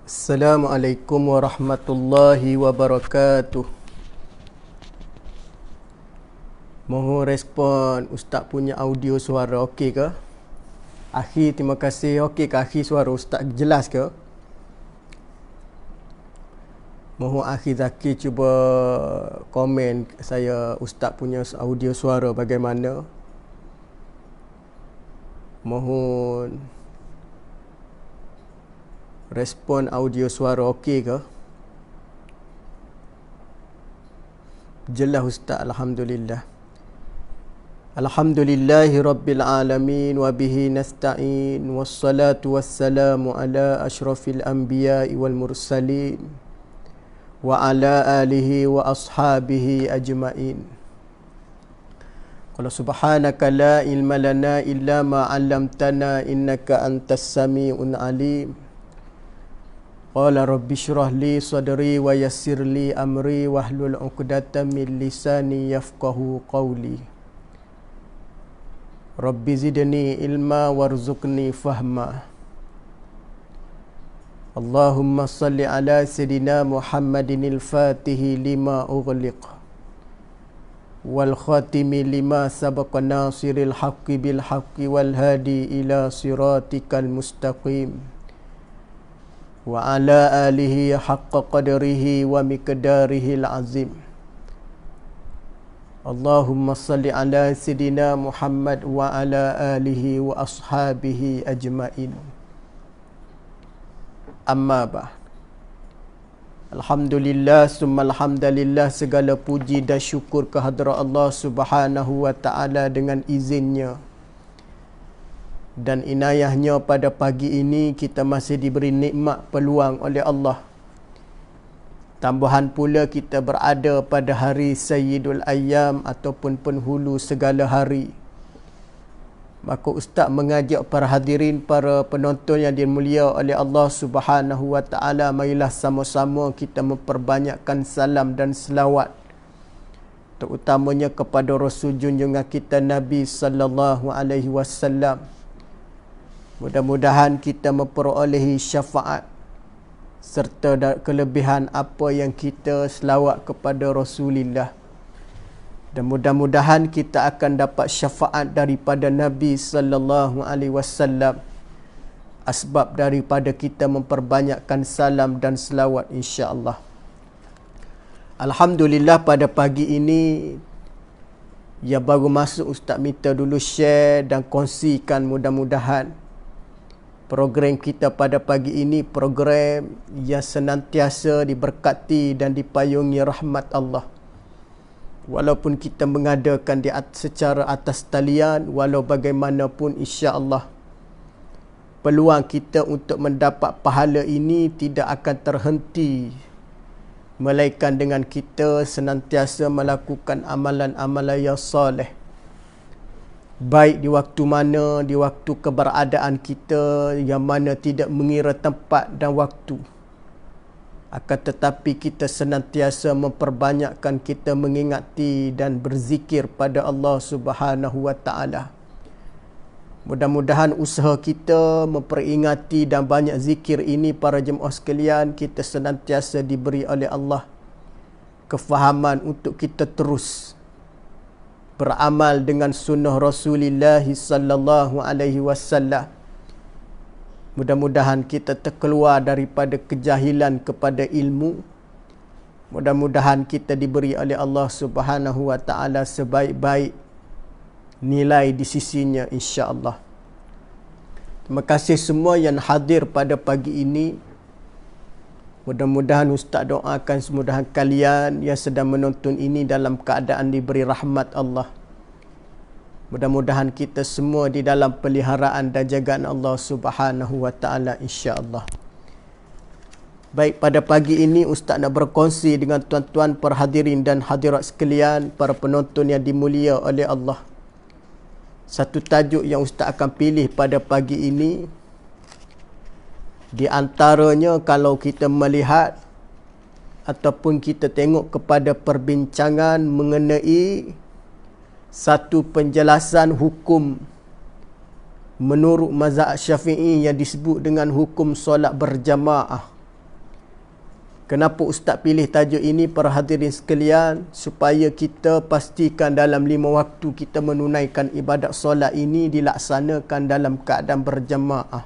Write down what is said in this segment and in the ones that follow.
Assalamualaikum warahmatullahi wabarakatuh. Mohon respon Ustaz punya audio suara okey ke? Akhi, terima kasih. Okey ke akhi, suara Ustaz jelas ke? Mohon akhi Zaki cuba komen saya Ustaz punya audio suara bagaimana. Mohon respon audio suara okey ke? Jelas Ustaz, alhamdulillah. Alhamdulillahi rabbil alamin wa bihi nasta'in wassalatu wassalamu ala asyrafil anbiya'i wal mursalin wa ala alihi wa ashabihi ajma'in. Qala subhanaka la ilma lana illa ma 'allamtana innaka antas sami'un alim. Qala rabbi shrah li sadri wa yassir li amri wahlul 'uqdatam min lisani yafqahu qawli. Rabbi zidni ilma warzuqni fahma. Allahumma salli ala sayidina Muhammadinil fatihi lima ughliq wal khatimi lima sabaqa nasiril haqqi bil haqqi wal hadi ila siratikal mustaqim. Wa ala alihi haqqa qadrihi wa miqdarihil azim. Allahumma salli ala sayidina Muhammad wa ala alihi wa ashabihi ajma'in. Amma ba'd. Alhamdulillah summa alhamdulillah, segala puji dan syukur kehadrat Allah Subhanahu wa taala dengan izinnya dan inayahnya. Pada pagi ini kita masih diberi nikmat peluang oleh Allah. Tambahan pula kita berada pada hari Sayyidul Ayyam ataupun penghulu segala hari. Maka Ustaz mengajak para hadirin, para penonton yang dimulia oleh Allah Subhanahu wa taala, marilah sama-sama kita memperbanyakkan salam dan selawat terutamanya kepada Rasul junjungan kita Nabi sallallahu alaihi wasallam. Mudah-mudahan kita memperolehi syafaat serta kelebihan apa yang kita selawat kepada Rasulullah. Dan mudah-mudahan kita akan dapat syafaat daripada Nabi sallallahu alaihi wasallam asbab daripada kita memperbanyakkan salam dan selawat, insya-Allah. Alhamdulillah, pada pagi ini yang baru masuk, Ustaz minta dulu share dan kongsikan. Mudah-mudahan program kita pada pagi ini program yang senantiasa diberkati dan dipayungi rahmat Allah. Walaupun kita mengadakan secara atas talian, walau bagaimanapun insya-Allah peluang kita untuk mendapat pahala ini tidak akan terhenti, melainkan dengan kita senantiasa melakukan amalan-amalan yang soleh. Baik di waktu mana, di waktu keberadaan kita yang mana tidak mengira tempat dan waktu. Akan tetapi kita senantiasa memperbanyakkan kita mengingati dan berzikir pada Allah Subhanahu wa taala. Mudah-mudahan usaha kita memperingati dan banyak zikir ini, para jemaah sekalian, kita senantiasa diberi oleh Allah kefahaman untuk kita terus beramal dengan sunnah Rasulullah sallallahu alaihi wasallam. Mudah-mudahan kita terkeluar daripada kejahilan kepada ilmu. Mudah-mudahan kita diberi oleh Allah Subhanahu wa taala sebaik-baik nilai di sisinya, insya-Allah. Terima kasih semua yang hadir pada pagi ini. Mudah-mudahan Ustaz doakan semudahan kalian yang sedang menonton ini dalam keadaan diberi rahmat Allah. Mudah-mudahan kita semua di dalam peliharaan dan jagaan Allah Subhanahu wa taala, insya-Allah. Baik, pada pagi ini Ustaz nak berkongsi dengan tuan-tuan perhadirin dan hadirat sekalian, para penonton yang dimulia oleh Allah. Satu tajuk yang Ustaz akan pilih pada pagi ini, di antaranya kalau kita melihat ataupun kita tengok kepada perbincangan mengenai satu penjelasan hukum menurut mazhab Syafi'i yang disebut dengan hukum solat berjamaah. Kenapa Ustaz pilih tajuk ini, para hadirin sekalian? Supaya kita pastikan dalam 5 waktu kita menunaikan ibadat solat ini dilaksanakan dalam keadaan berjamaah.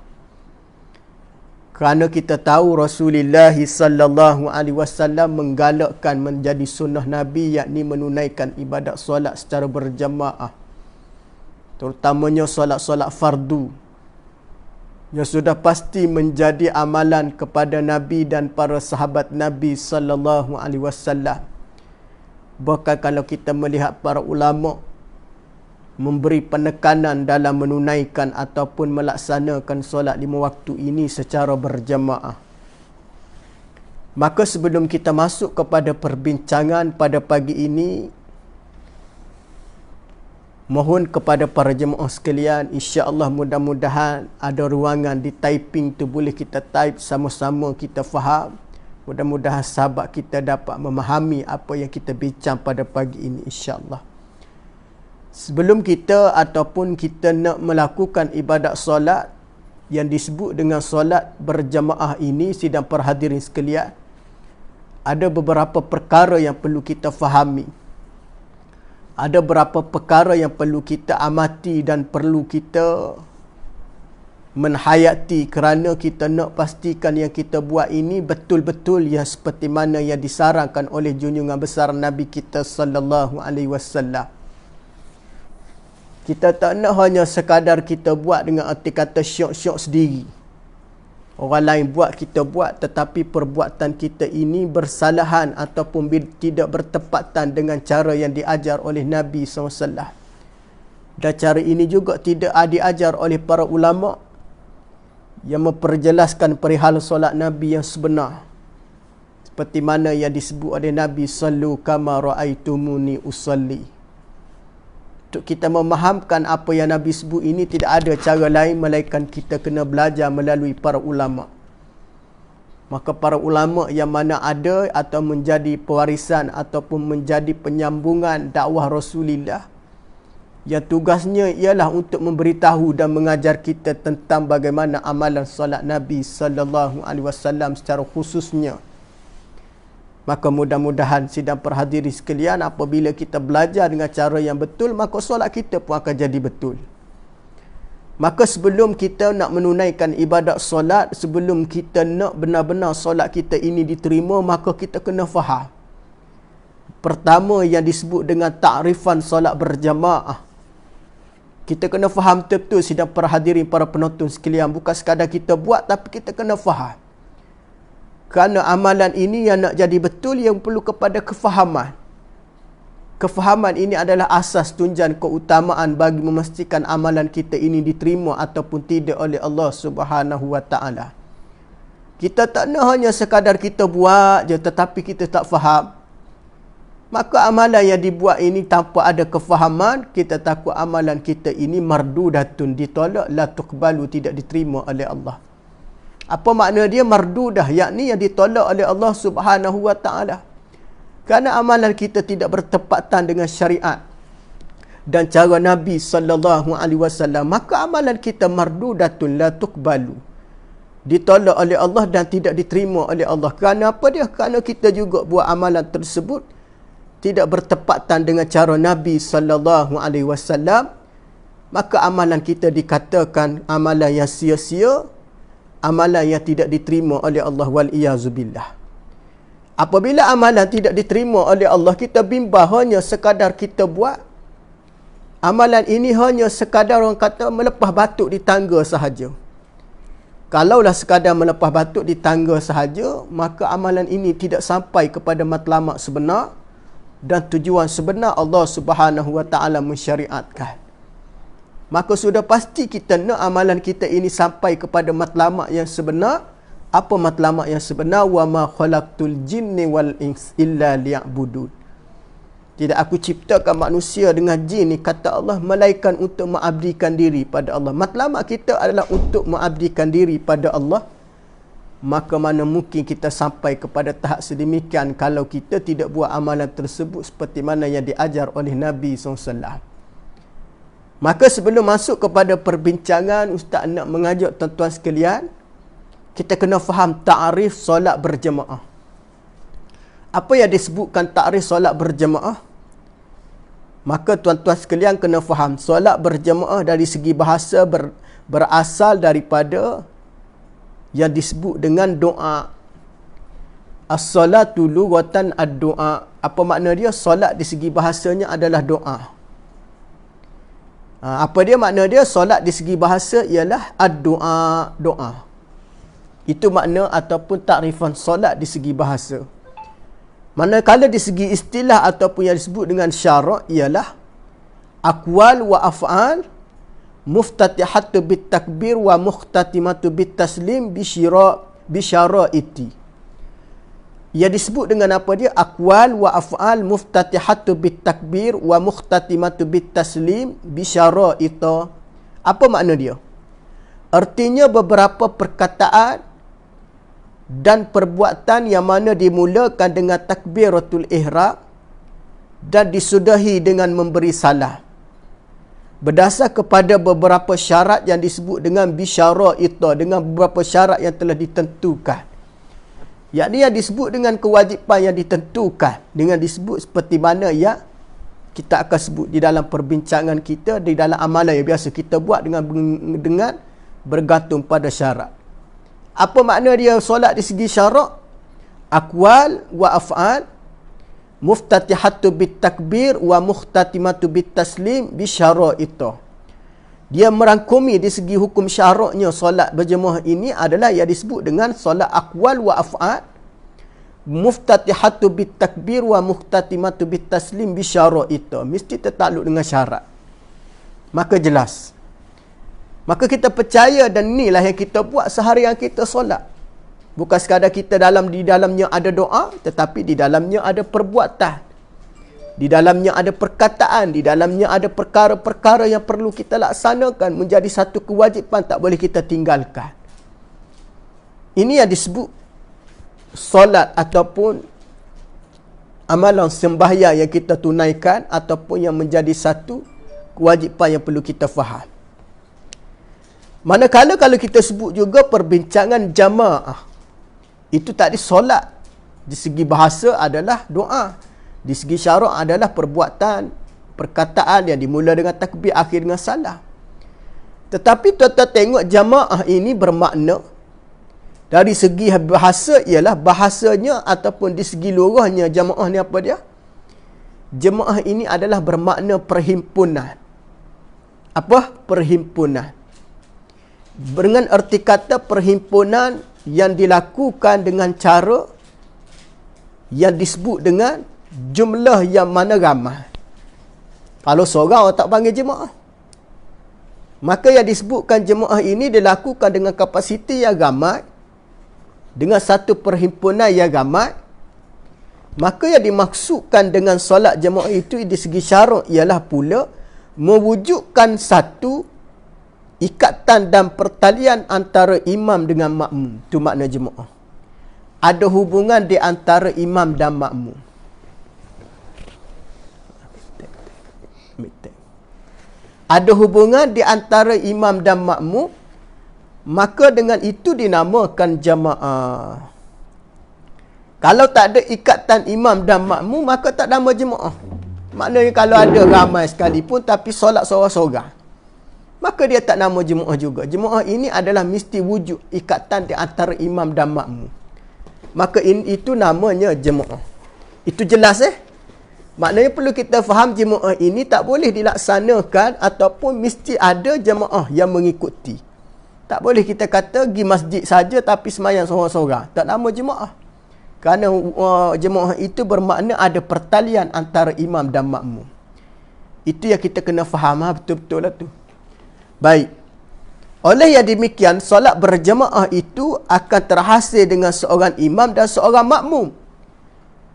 Kerana kita tahu Rasulullah sallallahu alaihi wasallam menggalakkan menjadi sunnah Nabi, yakni menunaikan ibadat solat secara berjamaah. Terutamanya solat-solat fardu yang sudah pasti menjadi amalan kepada Nabi dan para sahabat Nabi sallallahu alaihi wasallam. Bahkan kalau kita melihat para ulama memberi penekanan dalam menunaikan ataupun melaksanakan solat 5 waktu ini secara berjamaah. Maka sebelum kita masuk kepada perbincangan pada pagi ini, mohon kepada para jemaah sekalian, insya-Allah mudah-mudahan ada ruangan di typing tu, boleh kita type sama-sama kita faham. Mudah-mudahan sahabat kita dapat memahami apa yang kita bincang pada pagi ini, insya-Allah. Sebelum kita ataupun kita nak melakukan ibadat solat yang disebut dengan solat berjamaah ini, sidang perhadirin sekalian, ada beberapa perkara yang perlu kita fahami. Ada beberapa perkara yang perlu kita amati dan perlu kita menhayati, kerana kita nak pastikan yang kita buat ini betul-betul yang seperti mana yang disarankan oleh junjungan besar Nabi kita sallallahu alaihi wasallam. Kita tak nak hanya sekadar kita buat dengan arti kata syok-syok sendiri. Orang lain buat, kita buat, tetapi perbuatan kita ini bersalahan ataupun tidak bertepatan dengan cara yang diajar oleh Nabi SAW. Dan cara ini juga tidak diajar oleh para ulama yang memperjelaskan perihal solat Nabi yang sebenar. Seperti mana yang disebut oleh Nabi, sallu kama ra'aitumuni usalli. Untuk kita memahamkan apa yang Nabi sebut ini, tidak ada cara lain melainkan kita kena belajar melalui para ulama. Maka para ulama yang mana ada atau menjadi pewarisan ataupun menjadi penyambungan dakwah Rasulullah, yang tugasnya ialah untuk memberitahu dan mengajar kita tentang bagaimana amalan solat Nabi sallallahu alaihi wasallam secara khususnya. Maka mudah-mudahan sidang perhadiri sekalian, apabila kita belajar dengan cara yang betul, maka solat kita pun akan jadi betul. Maka sebelum kita nak menunaikan ibadat solat, sebelum kita nak benar-benar solat kita ini diterima, maka kita kena faham. Pertama yang disebut dengan takrifan solat berjamaah. Kita kena faham betul-betul sidang perhadirin, para penonton sekalian. Bukan sekadar kita buat, tapi kita kena faham. Kerana amalan ini yang nak jadi betul, yang perlu kepada kefahaman. Kefahaman ini adalah asas tunjan keutamaan bagi memastikan amalan kita ini diterima ataupun tidak oleh Allah Subhanahu wa taala. Kita tak nak hanya sekadar kita buat je tetapi kita tak faham. Maka amalan yang dibuat ini tanpa ada kefahaman, kita takut amalan kita ini mardudatun, ditolak, la tuqbalu, tidak diterima oleh Allah. Apa makna dia mardudah? Yakni yang ditolak oleh Allah Subhanahu wa taala. Kerana amalan kita tidak bertepatan dengan syariat dan cara Nabi sallallahu alaihi wasallam, maka amalan kita mardudatun, la tuqbalu, ditolak oleh Allah dan tidak diterima oleh Allah. Kerana apa dia? Kerana kita juga buat amalan tersebut tidak bertepatan dengan cara Nabi SAW, maka amalan kita dikatakan amalan yang sia-sia, amalan yang tidak diterima oleh Allah wal-iyazubillah. Apabila amalan tidak diterima oleh Allah, kita bimbang hanya sekadar kita buat. Amalan ini hanya sekadar orang kata melepas batuk di tangga sahaja. Kalaulah sekadar melepas batuk di tangga sahaja, maka amalan ini tidak sampai kepada matlamat sebenar dan tujuan sebenar Allah Subhanahu wa taala mensyariatkan. Maka sudah pasti kita nak amalan kita ini sampai kepada matlamat yang sebenar. Apa matlamat yang sebenar? Wa ma khalaqtul jinni wal ins illa liya'budun. Tidak aku ciptakan manusia dengan jin ni, kata Allah, melainkan untuk mengabdikan diri pada Allah. Matlamat kita adalah untuk mengabdikan diri pada Allah. Maka mana mungkin kita sampai kepada tahap sedemikian kalau kita tidak buat amalan tersebut seperti mana yang diajar oleh Nabi SAW. Maka sebelum masuk kepada perbincangan, Ustaz nak mengajak tuan-tuan sekalian, kita kena faham ta'rif solat berjemaah. Apa yang disebutkan ta'rif solat berjemaah? Maka tuan-tuan sekalian kena faham, solat berjemaah dari segi bahasa berasal daripada yang disebut dengan doa. As-salatu lughatan ad-doa. Apa makna dia? Solat di segi bahasanya adalah doa. Apa dia makna dia? Solat di segi bahasa ialah ad-doa, doa. Itu makna ataupun takrifan solat di segi bahasa. Manakala di segi istilah ataupun yang disebut dengan syarak ialah aqwal wa af'al muftatihatu bit takbir wa mukhtatimatu bit taslim bisyaraiti. Yang disebut dengan apa dia? Aqwal wa af'al muftatihatu bit takbir wa mukhtatimatu bit taslim bisyaraita. Apa makna dia? Artinya beberapa perkataan dan perbuatan yang mana dimulakan dengan takbiratul ihram dan disudahi dengan memberi salam berdasar kepada beberapa syarat yang disebut dengan bisyaraita, dengan beberapa syarat yang telah ditentukan, yakni yang disebut dengan kewajipan yang ditentukan, dengan disebut seperti mana yang kita akan sebut di dalam perbincangan kita, di dalam amalan yang biasa kita buat dengan bergantung pada syarat. Apa makna dia solat di segi syarak? Aqwal wa af'al muftatihatu bit takbir wa mukhtatimatu bit taslim bi syaraita. Dia merangkumi di segi hukum syaraknya solat berjemaah ini adalah yang disebut dengan solat aqwal wa af'al muftatihatu bit takbir wa mukhtatimatu bit taslim bi syaraita. Mesti tertakluk dengan syarat. Maka jelas. Maka kita percaya dan inilah yang kita buat seharian kita solat. Bukan sekadar kita di dalamnya ada doa, tetapi di dalamnya ada perbuatan. Di dalamnya ada perkataan, di dalamnya ada perkara-perkara yang perlu kita laksanakan menjadi satu kewajipan, tak boleh kita tinggalkan. Ini yang disebut solat ataupun amalan sembahyang yang kita tunaikan ataupun yang menjadi satu kewajipan yang perlu kita faham. Manakala kalau kita sebut juga perbincangan jamaah, itu tadi solat di segi bahasa adalah doa, di segi syarak adalah perbuatan, perkataan yang dimula dengan takbir, akhir dengan salam. Tetapi tuan-tuan tengok jamaah ini bermakna dari segi bahasa ialah bahasanya ataupun di segi lughahnya jamaah ni apa dia? Jemaah ini adalah bermakna perhimpunan. Apa? Perhimpunan. Dengan erti kata perhimpunan yang dilakukan dengan cara yang disebut dengan jumlah yang mana ramai. Kalau seorang orang tak panggil jemaah, maka yang disebutkan jemaah ini dilakukan dengan kapasiti yang ramai, dengan satu perhimpunan yang ramai. Maka yang dimaksudkan dengan solat jemaah itu di segi syarak ialah pula mewujudkan satu ikatan dan pertalian antara imam dengan makmum. Itu makna jemaah. Ada hubungan di antara imam dan makmum. Ada hubungan di antara imam dan makmum. Maka dengan itu dinamakan jamaah. Kalau tak ada ikatan imam dan makmum, maka tak nama jemaah. Maknanya kalau ada ramai sekalipun tapi solat sorang-sorang, maka dia tak nama jemaah juga. Jemaah ini adalah mesti wujud ikatan di antara imam dan makmum. Maka itu namanya jemaah. Itu jelas Maknanya perlu kita faham jemaah ini tak boleh dilaksanakan ataupun mesti ada jemaah yang mengikuti. Tak boleh kita kata pergi masjid saja tapi semayang sorang-sorang. Tak nama jemaah. Kerana jemaah itu bermakna ada pertalian antara imam dan makmum. Itu yang kita kena faham betul-betul lah tu. Baik. Oleh yang demikian, solat berjemaah itu akan terhasil dengan seorang imam dan seorang makmum.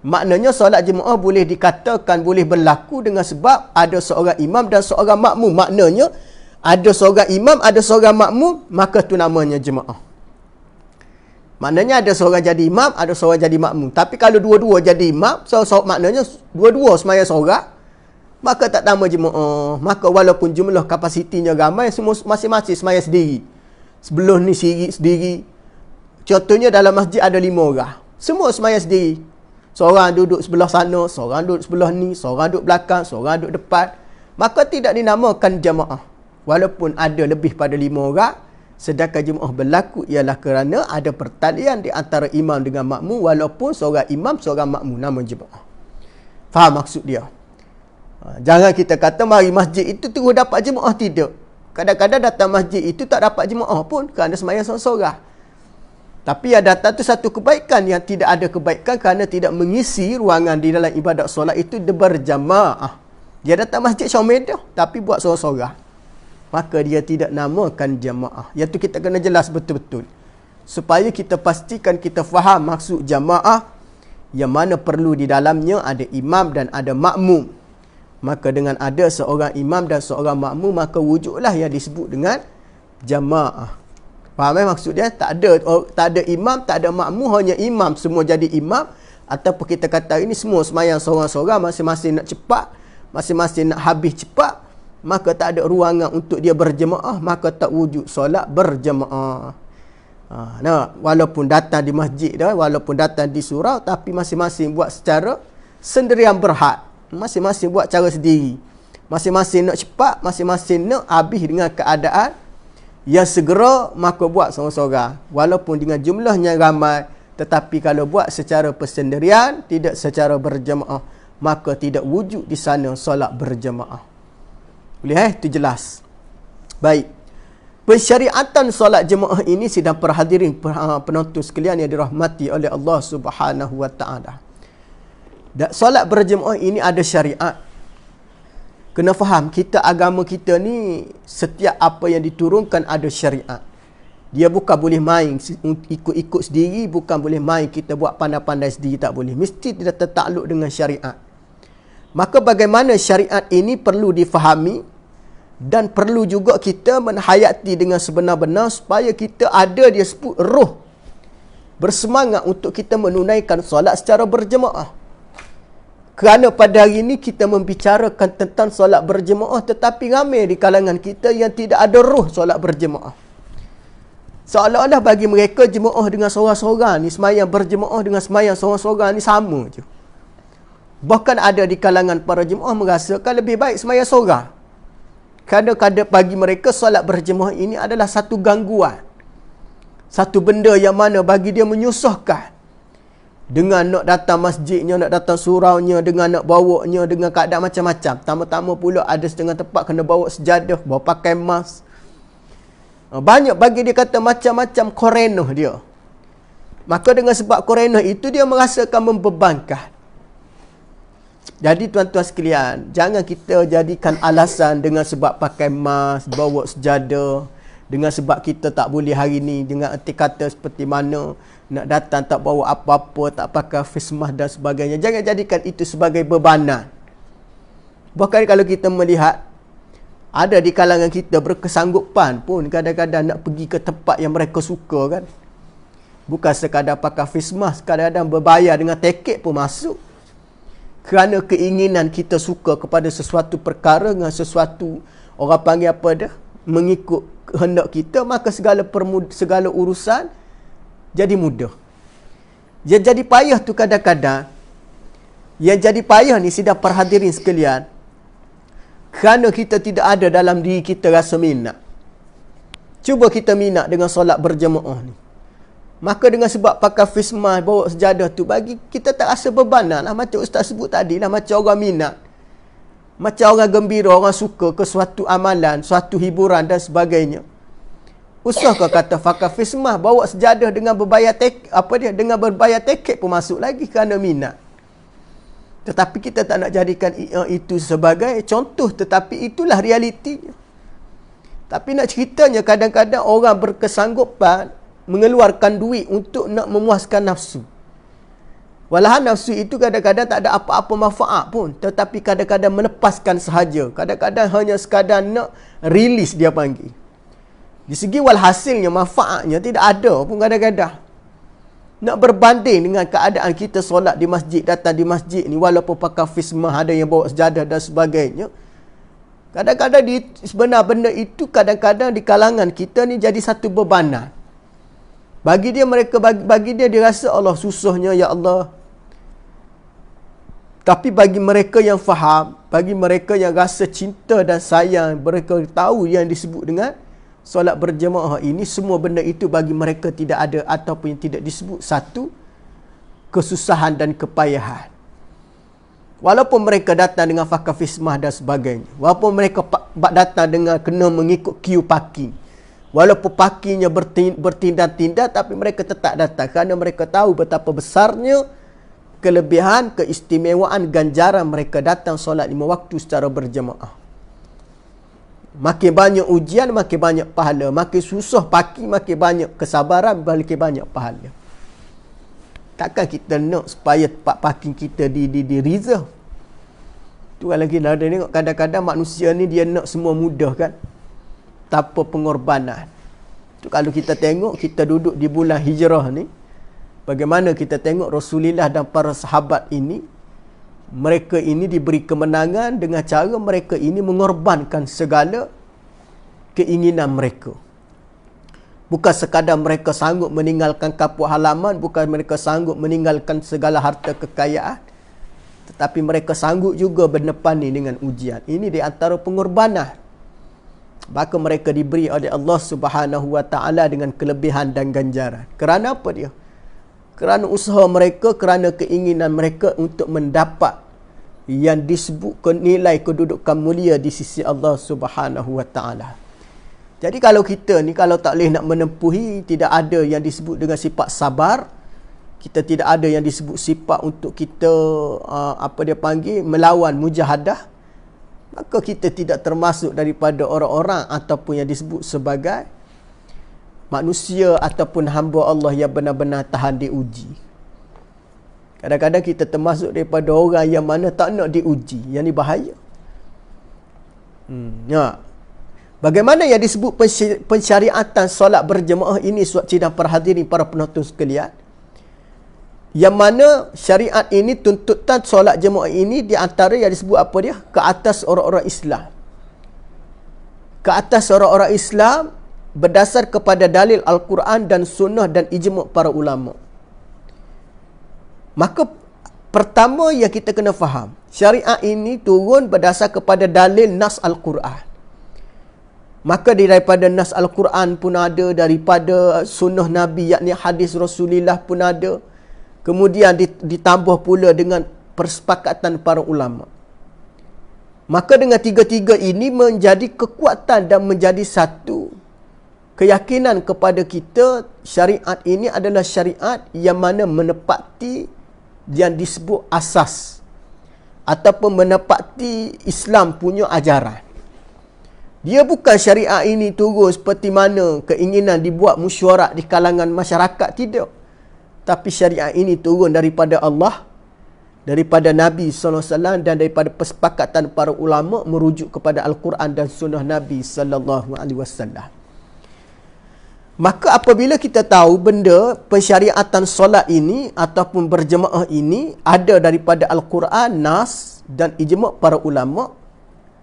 Maknanya solat jemaah boleh dikatakan boleh berlaku dengan sebab ada seorang imam dan seorang makmum. Maknanya ada seorang imam, ada seorang makmum, maka tu namanya jemaah. Maknanya ada seorang jadi imam, ada seorang jadi makmum. Tapi kalau dua-dua jadi imam, maknanya dua-dua semayang sorang, maka tak nama jemaah. Maka walaupun jumlah kapasitinya ramai, semua masing-masing semayang sendiri. Sebelum ni sendiri. Contohnya dalam masjid ada 5 orang. Semua semayang sendiri. Seorang duduk sebelah sana, seorang duduk sebelah ni, seorang duduk belakang, seorang duduk depan. Maka tidak dinamakan jemaah. Walaupun ada lebih pada 5 orang, sedangkan jemaah berlaku ialah kerana ada pertalian di antara imam dengan makmum, walaupun seorang imam, seorang makmum, nama jemaah. Faham maksud dia? Jangan kita kata mari masjid itu terus dapat jemaah. Tidak. Kadang-kadang datang masjid itu tak dapat jemaah pun kerana semayang sorang-sorang. Tapi yang datang tu satu kebaikan. Yang tidak ada kebaikan kerana tidak mengisi ruangan di dalam ibadat solat itu berjamaah. Dia datang masjid Syaumedah tapi buat sorang-sorang, maka dia tidak namakan jamaah. Yang tu kita kena jelas betul-betul. Supaya kita pastikan kita faham maksud jamaah, yang mana perlu di dalamnya ada imam dan ada makmum. Maka dengan ada seorang imam dan seorang makmum, maka wujudlah yang disebut dengan jamaah. Faham maksud dia? Tak ada imam, tak ada makmum, hanya imam semua jadi imam. Ataupun kita kata ini semua semayang sorang-sorang, masing-masing nak cepat, masing-masing nak habis cepat, maka tak ada ruangan untuk dia berjemaah, maka tak wujud solat berjemaah. Walaupun datang di masjid dah, walaupun datang di surau, tapi masing-masing buat secara sendirian berhad. Masing-masing buat cara sendiri. Masing-masing nak cepat, masing-masing nak habis dengan keadaan yang segera, maka buat sorang-sorang. Walaupun dengan jumlahnya ramai, tetapi kalau buat secara persendirian, tidak secara berjemaah, maka tidak wujud di sana solat berjemaah. Boleh itu jelas. Baik. Pensyariatan solat jemaah ini sidang perhadirin penonton sekalian yang dirahmati oleh Allah Subhanahu wa taala. Dan solat berjemaah ini ada syariat. Kena faham, kita agama kita ni setiap apa yang diturunkan ada syariat. Dia bukan boleh main ikut-ikut sendiri, bukan boleh main kita buat pandai-pandai sendiri, tak boleh. Mesti dia tertakluk dengan syariat. Maka bagaimana syariat ini perlu difahami dan perlu juga kita menhayati dengan sebenar-benar supaya kita ada dia sebut roh bersemangat untuk kita menunaikan solat secara berjemaah. Kerana pada hari ini kita membicarakan tentang solat berjemaah, tetapi ramai di kalangan kita yang tidak ada roh solat berjemaah. Seolah-olah bagi mereka jemaah dengan sorang-sorang ni, semayang berjemaah dengan semayang sorang-sorang ni sama je. Bahkan ada di kalangan para jemaah merasakan lebih baik semayang sorang. Kadang-kadang bagi mereka solat berjemaah ini adalah satu gangguan. Satu benda yang mana bagi dia menyusahkan. Dengan nak datang masjidnya, nak datang suraunya, dengan nak bawanya, dengan keadaan macam-macam. Tama-tama pula ada setengah tempat kena bawa sejadah, bawa pakai mask. Banyak bagi dia kata macam-macam korenah dia. Maka dengan sebab korenah itu dia merasakan membebankan. Jadi tuan-tuan sekalian, jangan kita jadikan alasan dengan sebab pakai mask, bawa sejadah, dengan sebab kita tak boleh hari ni, dengan erti kata seperti mana, nak datang tak bawa apa-apa, tak pakai face mask dan sebagainya. Jangan jadikan itu sebagai bebanan. Bahkan kalau kita melihat, ada di kalangan kita berkesanggupan pun kadang-kadang nak pergi ke tempat yang mereka suka kan. Bukan sekadar pakai face mask, kadang-kadang berbayar dengan tiket pun masuk. Kerana keinginan kita suka kepada sesuatu perkara, dengan sesuatu, orang panggil apa dah, mengikut kehendak kita, maka segala urusan jadi mudah. Yang jadi payah tu kadang-kadang, yang jadi payah ni sidang perhadirin sekalian, kerana kita tidak ada dalam diri kita rasa minat. Cuba kita minat dengan solat berjemaah ni. Maka dengan sebab pakai fismah, bawa sejadah tu, bagi kita tak rasa bebanan lah. Macam Ustaz sebut tadi lah, macam orang minat. Macam orang gembira, orang suka ke suatu amalan, suatu hiburan dan sebagainya. Usah kau kata pakai fismah, bawa sejadah dengan berbayar dengan berbayar tiket pun masuk lagi kerana minat. Tetapi kita tak nak jadikan itu sebagai contoh, tetapi itulah realitinya. Tapi nak ceritanya, kadang-kadang orang berkesanggupan mengeluarkan duit untuk nak memuaskan nafsu. Walahan nafsu itu kadang-kadang tak ada apa-apa manfaat pun, tetapi kadang-kadang melepaskan sahaja. Kadang-kadang hanya sekadar nak release, dia panggil. Di segi walhasilnya, manfaatnya tidak ada pun kadang-kadang. Nak berbanding dengan keadaan kita solat di masjid, datang di masjid ni, walaupun pakai fismah, ada yang bawa sejadah dan sebagainya. Kadang-kadang sebenar benda itu kadang-kadang di kalangan kita ni jadi satu bebanan. Bagi dia dia rasa Allah susahnya, ya Allah. Tapi bagi mereka yang faham, bagi mereka yang rasa cinta dan sayang, mereka tahu yang disebut dengan solat berjemaah ini, semua benda itu bagi mereka tidak ada ataupun yang tidak disebut satu kesusahan dan kepayahan. Walaupun mereka datang dengan fakar fismah dan sebagainya, walaupun mereka datang dengan kena mengikut queue parking, walaupun parkingnya bertindak-tindak, tapi mereka tetap datang kerana mereka tahu betapa besarnya kelebihan, keistimewaan, ganjaran mereka datang solat 5 waktu secara berjemaah. Makin banyak ujian, makin banyak pahala. Makin susah parking, makin banyak kesabaran, makin banyak pahala. Takkan kita nak supaya tempat parking kita di reserve. Tu kalau kita ada tengok, kadang-kadang manusia ni dia nak semua mudah kan, tanpa pengorbanan. Tu kalau kita tengok, kita duduk di bulan hijrah ni, bagaimana kita tengok Rasulullah dan para sahabat ini, mereka ini diberi kemenangan dengan cara mereka ini mengorbankan segala keinginan mereka. Bukan sekadar mereka sanggup meninggalkan kampung halaman, bukan mereka sanggup meninggalkan segala harta kekayaan, tetapi mereka sanggup juga berdepani dengan ujian. Ini di antara pengorbanan. Maka mereka diberi oleh Allah Subhanahu Wa Taala dengan kelebihan dan ganjaran. Kerana apa dia? Kerana usaha mereka, kerana keinginan mereka untuk mendapat yang disebut nilai kedudukan mulia di sisi Allah Subhanahu Wa Taala. Jadi kalau kita ni, kalau tak boleh nak menempuhi, tidak ada yang disebut dengan sifat sabar, kita tidak ada yang disebut sifat untuk kita melawan mujahadah, maka kita tidak termasuk daripada orang-orang ataupun yang disebut sebagai manusia ataupun hamba Allah yang benar-benar tahan diuji. Kadang-kadang kita termasuk daripada orang yang mana tak nak diuji. Yang ni bahaya. Bagaimana yang disebut pensyariatan solat berjemaah ini, sidang perhadirin para penonton sekalian, yang mana syariat ini, tuntutan solat jemaah ini, di antara yang disebut apa dia? Ke atas orang-orang Islam. Ke atas orang-orang Islam berdasar kepada dalil Al-Quran dan Sunnah dan ijma' para ulama. Maka pertama yang kita kena faham, syariat ini turun berdasar kepada dalil Nas Al-Quran. Maka daripada Nas Al-Quran pun ada, daripada Sunnah Nabi yakni hadis Rasulullah pun ada. Kemudian ditambah pula dengan persepakatan para ulama. Maka dengan tiga-tiga ini menjadi kekuatan dan menjadi satu keyakinan kepada kita, syariat ini adalah syariat yang mana menepati yang disebut asas ataupun menepati Islam punya ajaran. Dia bukan syariat ini turun seperti mana keinginan dibuat mesyuarat di kalangan masyarakat, tidak. Tapi syariat ini turun daripada Allah, daripada Nabi SAW dan daripada persepakatan para ulama merujuk kepada Al-Quran dan Sunnah Nabi SAW. Maka apabila kita tahu benda pensyariatan solat ini ataupun berjemaah ini ada daripada Al-Quran, Nas dan ijma' para ulama',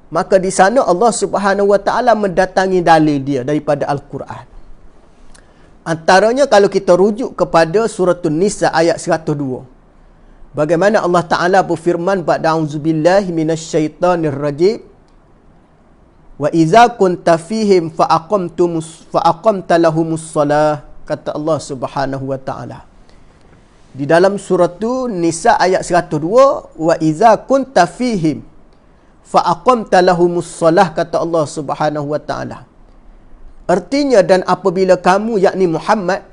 maka di sana Allah Subhanahu Wa Taala mendatangi dalil dia daripada Al-Quran. Antaranya kalau kita rujuk kepada surah An-Nisa ayat 102. Bagaimana Allah Ta'ala berfirman ba'da a'udzubillahi minasyaitanir rajim. Wa idza kunta fihim fa aqamta lahumus shalah, kata Allah Subhanahu wa taala. Di dalam surah Nisa ayat 102, wa idza kunta fihim fa aqamta lahumus shalah, kata Allah Subhanahu wa taala. Artinya, dan apabila kamu, yakni Muhammad,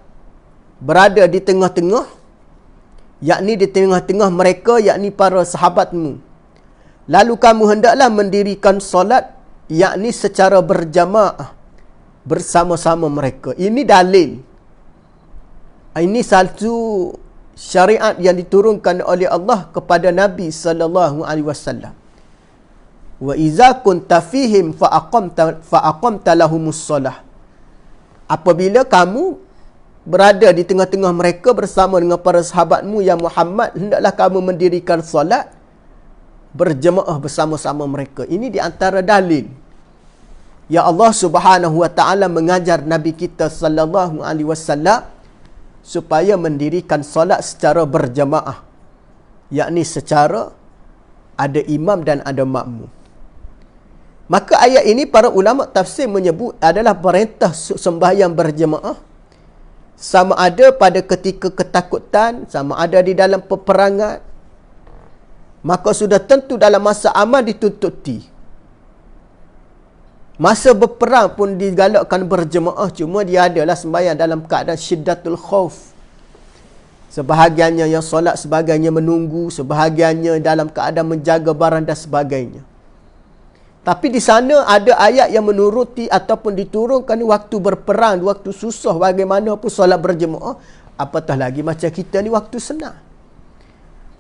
berada di tengah-tengah, yakni di tengah-tengah mereka, yakni para sahabatmu, lalu kamu hendaklah mendirikan solat, yakni secara berjamaah bersama-sama mereka. Ini dalil. Ini satu syariat yang diturunkan oleh Allah kepada Nabi sallallahu alaihi wasallam. Wa iza kunta fihim fa aqamta lahumus shalah. Apabila kamu berada di tengah-tengah mereka bersama dengan para sahabatmu ya Muhammad, hendaklah kamu mendirikan solat berjemaah bersama-sama mereka. Ini di antara dalil ya Allah Subhanahu wa taala mengajar Nabi kita sallallahu alaihi wasallam supaya mendirikan solat secara berjemaah, yakni secara ada imam dan ada makmum. Maka ayat ini para ulama tafsir menyebut adalah perintah sembahyang berjemaah, sama ada pada ketika ketakutan, sama ada di dalam peperangan. Maka sudah tentu dalam masa aman dituntuti. Masa berperang pun digalakkan berjemaah, cuma dia adalah sembahyang dalam keadaan syiddatul khauf. Sebahagiannya yang solat, sebagainya menunggu, sebahagiannya dalam keadaan menjaga barang dan sebagainya. Tapi di sana ada ayat yang menuruti ataupun diturunkan waktu berperang, waktu susah, bagaimanapun solat berjemaah. Apatah lagi macam kita ni waktu senang.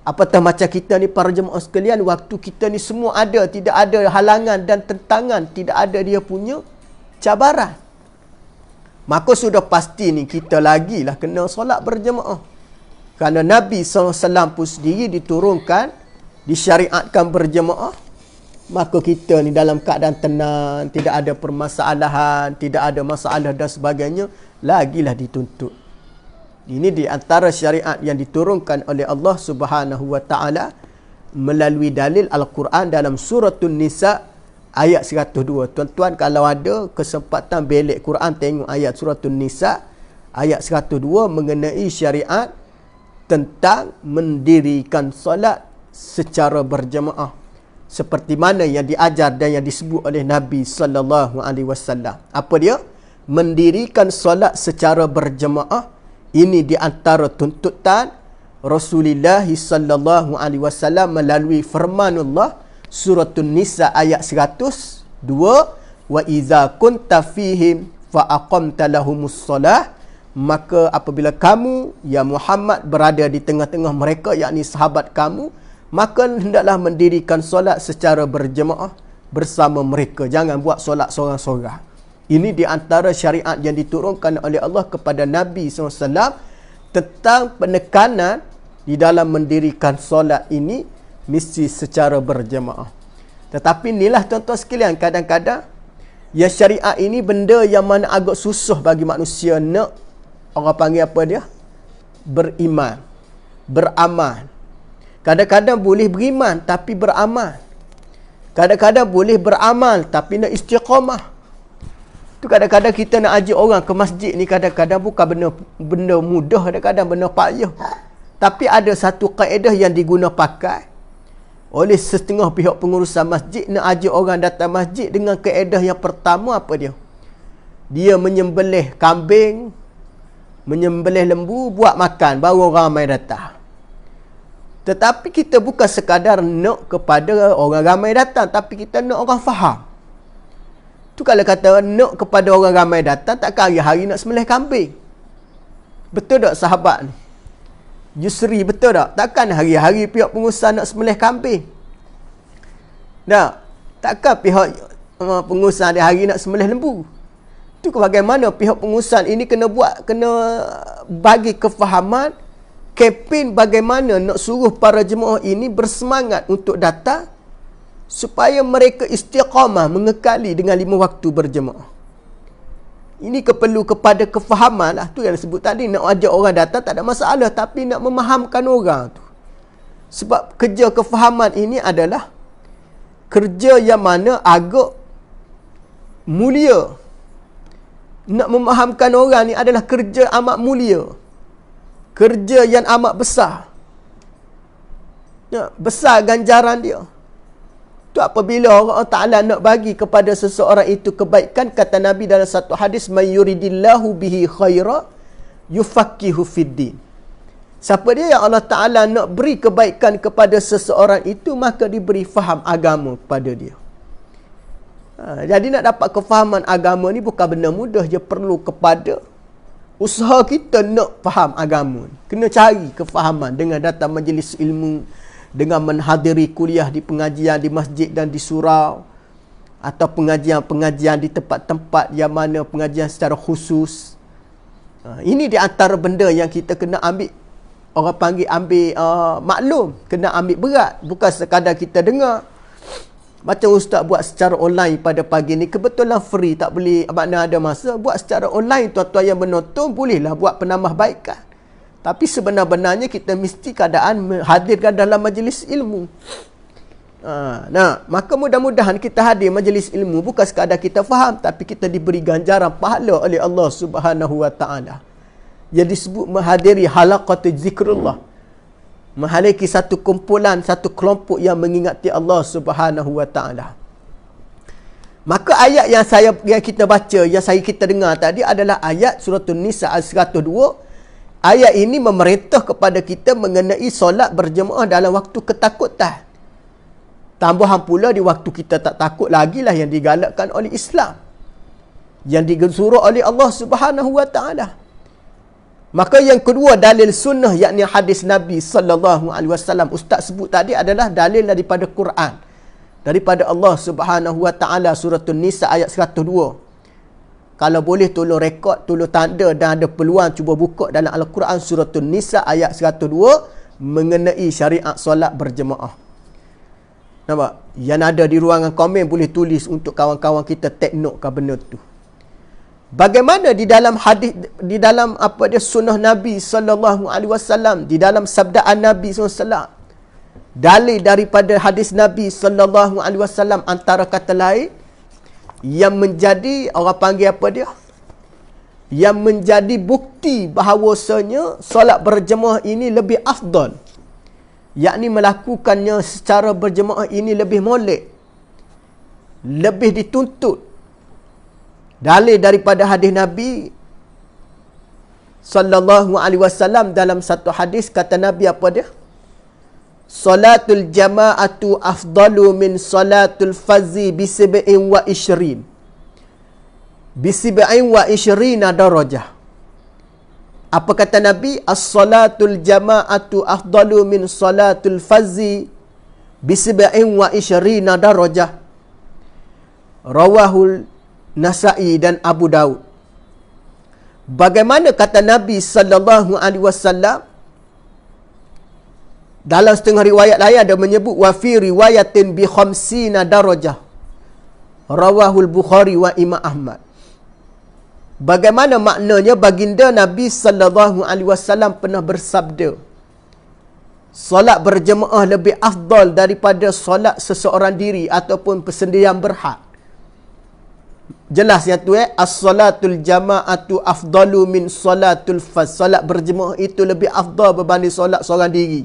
Apatah macam kita ni para jemaah sekalian, waktu kita ni semua ada, tidak ada halangan dan tentangan, tidak ada dia punya cabaran. Maka sudah pasti ni kita lagi lah kena solat berjemaah. Kerana Nabi SAW pun sendiri diturunkan, disyariatkan berjemaah. Maka kita ni dalam keadaan tenang, tidak ada permasalahan, tidak ada masalah dan sebagainya, lagilah dituntut. Ini di antara syariat yang diturunkan oleh Allah Subhanahu wa taala melalui dalil Al-Quran dalam surah An-Nisa ayat 102. Tuan-tuan kalau ada kesempatan belik Quran, tengok ayat surah An-Nisa ayat 102 mengenai syariat tentang mendirikan solat secara berjemaah, seperti mana yang diajar dan yang disebut oleh Nabi sallallahu alaihi wasallam. Apa dia? Mendirikan solat secara berjemaah. Ini di antara tuntutan Rasulullah sallallahu alaihi wasallam melalui firmanullah surah An-Nisa ayat 102, wa idza kunta fihim fa aqamta lahumus shalah. Maka apabila kamu ya Muhammad berada di tengah-tengah mereka, yakni sahabat kamu, maka hendaklah mendirikan solat secara berjemaah bersama mereka. Jangan buat solat seorang-seorang. Ini di antara syariat yang diturunkan oleh Allah kepada Nabi SAW tentang penekanan di dalam mendirikan solat ini mesti secara berjemaah. Tetapi inilah tuan-tuan sekalian, kadang-kadang ya syariat ini benda yang mana agak susah bagi manusia nak, orang panggil apa dia? Beriman, beramal. Kadang-kadang boleh beriman tapi beramal. Kadang-kadang boleh beramal tapi nak istiqamah. Tu kadang-kadang kita nak ajak orang ke masjid ni, kadang-kadang bukan benda mudah, kadang-kadang benda payah. Tapi ada satu kaedah yang diguna pakai oleh setengah pihak pengurusan masjid nak ajak orang datang masjid dengan kaedah yang pertama apa dia? Dia menyembelih kambing, menyembelih lembu buat makan, baru orang ramai datang. Tetapi kita bukan sekadar nak kepada orang ramai datang, tapi kita nak orang faham. Tu kalau kata nak kepada orang ramai datang, takkan hari-hari nak sembelih kambing. Betul tak sahabat ni? Yusri, betul tak? Takkan hari-hari pihak pengusaha nak sembelih kambing? Tak. Takkan pihak pengusaha hari nak sembelih lembu? Tu bagaimana pihak pengusaha ini kena bagi kefahaman, kempen bagaimana nak suruh para jemaah ini bersemangat untuk datang supaya mereka istiqamah mengekali dengan 5 waktu berjemaah. Ini perlu kepada kefahaman lah. Tu yang disebut tadi, nak ajak orang datang tak ada masalah, tapi nak memahamkan orang tu. Sebab kerja kefahaman ini adalah kerja yang mana agak mulia. Nak memahamkan orang ni adalah kerja amat mulia. Kerja yang amat besar. Ya, besar ganjaran dia. Tu apabila Allah Ta'ala nak bagi kepada seseorang itu kebaikan, kata Nabi dalam satu hadis, "Man yuridillahu bihi khaira yufaqihu fiddin." Siapa dia yang Allah Ta'ala nak beri kebaikan kepada seseorang itu, maka diberi faham agama kepada dia. Jadi nak dapat kefahaman agama ni bukan benda mudah. Dia perlu kepada usaha kita nak faham agama. Kena cari kefahaman dengan datang majlis ilmu, dengan menghadiri kuliah di pengajian di masjid dan di surau, atau pengajian-pengajian di tempat-tempat yang mana pengajian secara khusus. Ini di antara benda yang kita kena ambil, orang panggil ambil maklum, kena ambil berat. Bukan sekadar kita dengar. Macam ustaz buat secara online pada pagi ni, kebetulan free, tak boleh, makna ada masa, buat secara online. Tuan-tuan yang menonton bolehlah buat penambahbaikan. Tapi sebenar-benarnya kita mesti keadaan hadirkan dalam majlis ilmu. Maka mudah-mudahan kita hadir majlis ilmu bukan sekadar kita faham, tapi kita diberi ganjaran pahala oleh Allah Subhanahu Wa Taala. Yang disebut menghadiri halaqat zikrullah. Menghadiri satu kumpulan, satu kelompok yang mengingati Allah Subhanahu Wa Taala. Maka ayat yang kita baca, yang kita dengar tadi adalah ayat surah An-Nisa ayat 102. Ayat ini memerintah kepada kita mengenai solat berjemaah dalam waktu ketakutan. Tambahan pula di waktu kita tak takut lagi lah yang digalakkan oleh Islam, yang disuruh oleh Allah Subhanahu Wa Taala. Maka yang kedua, dalil sunnah, yakni hadis Nabi sallallahu alaihi wasallam ustaz sebut tadi adalah dalil daripada Quran, daripada Allah Subhanahu Wa Taala. Surah An-Nisa ayat 102. Kalau boleh tolong rekod, tolong tanda, dan ada peluang cuba buka dalam Al-Quran surah An-Nisa ayat 102 mengenai syariat solat berjemaah. Nampak? Yang ada di ruangan komen boleh tulis untuk kawan-kawan kita take note kan benda tu. Bagaimana di dalam hadis, di dalam sunnah Nabi sallallahu alaihi wasallam, di dalam sabdaan Nabi sallallahu alaihi wasallam, dalil daripada hadis Nabi sallallahu alaihi wasallam antara kata lain yang menjadi, orang panggil apa dia, yang menjadi bukti bahawasanya solat berjemaah ini lebih afdal, yakni melakukannya secara berjemaah ini lebih molek, lebih dituntut. Dalil daripada hadis Nabi sallallahu alaihi wasallam, dalam satu hadis kata Nabi apa dia? Salatul jama'atu afdalu min salatul fazi bisib'in wa ishrin. Bisib'in wa ishrina darajah. Apa kata Nabi? As-salatul jama'atu afdalu min salatul fazi bisib'in wa ishrina darajah. Rawahul Nasa'i dan Abu Daud. Bagaimana kata Nabi sallallahu alaihi wasallam? Dalam setengah riwayat lain ada menyebut wa fi riwayatin bi khamsina darajah. Rawahul Bukhari wa Imam Ahmad. Bagaimana maknanya? Baginda Nabi sallallahu alaihi wasallam pernah bersabda, solat berjemaah lebih afdal daripada solat seseorang diri ataupun persendirian berhad. Jelas yang tu as-salatul jama'atu afdalu min salatul faz. Solat berjemaah itu lebih afdal berbanding solat seorang diri.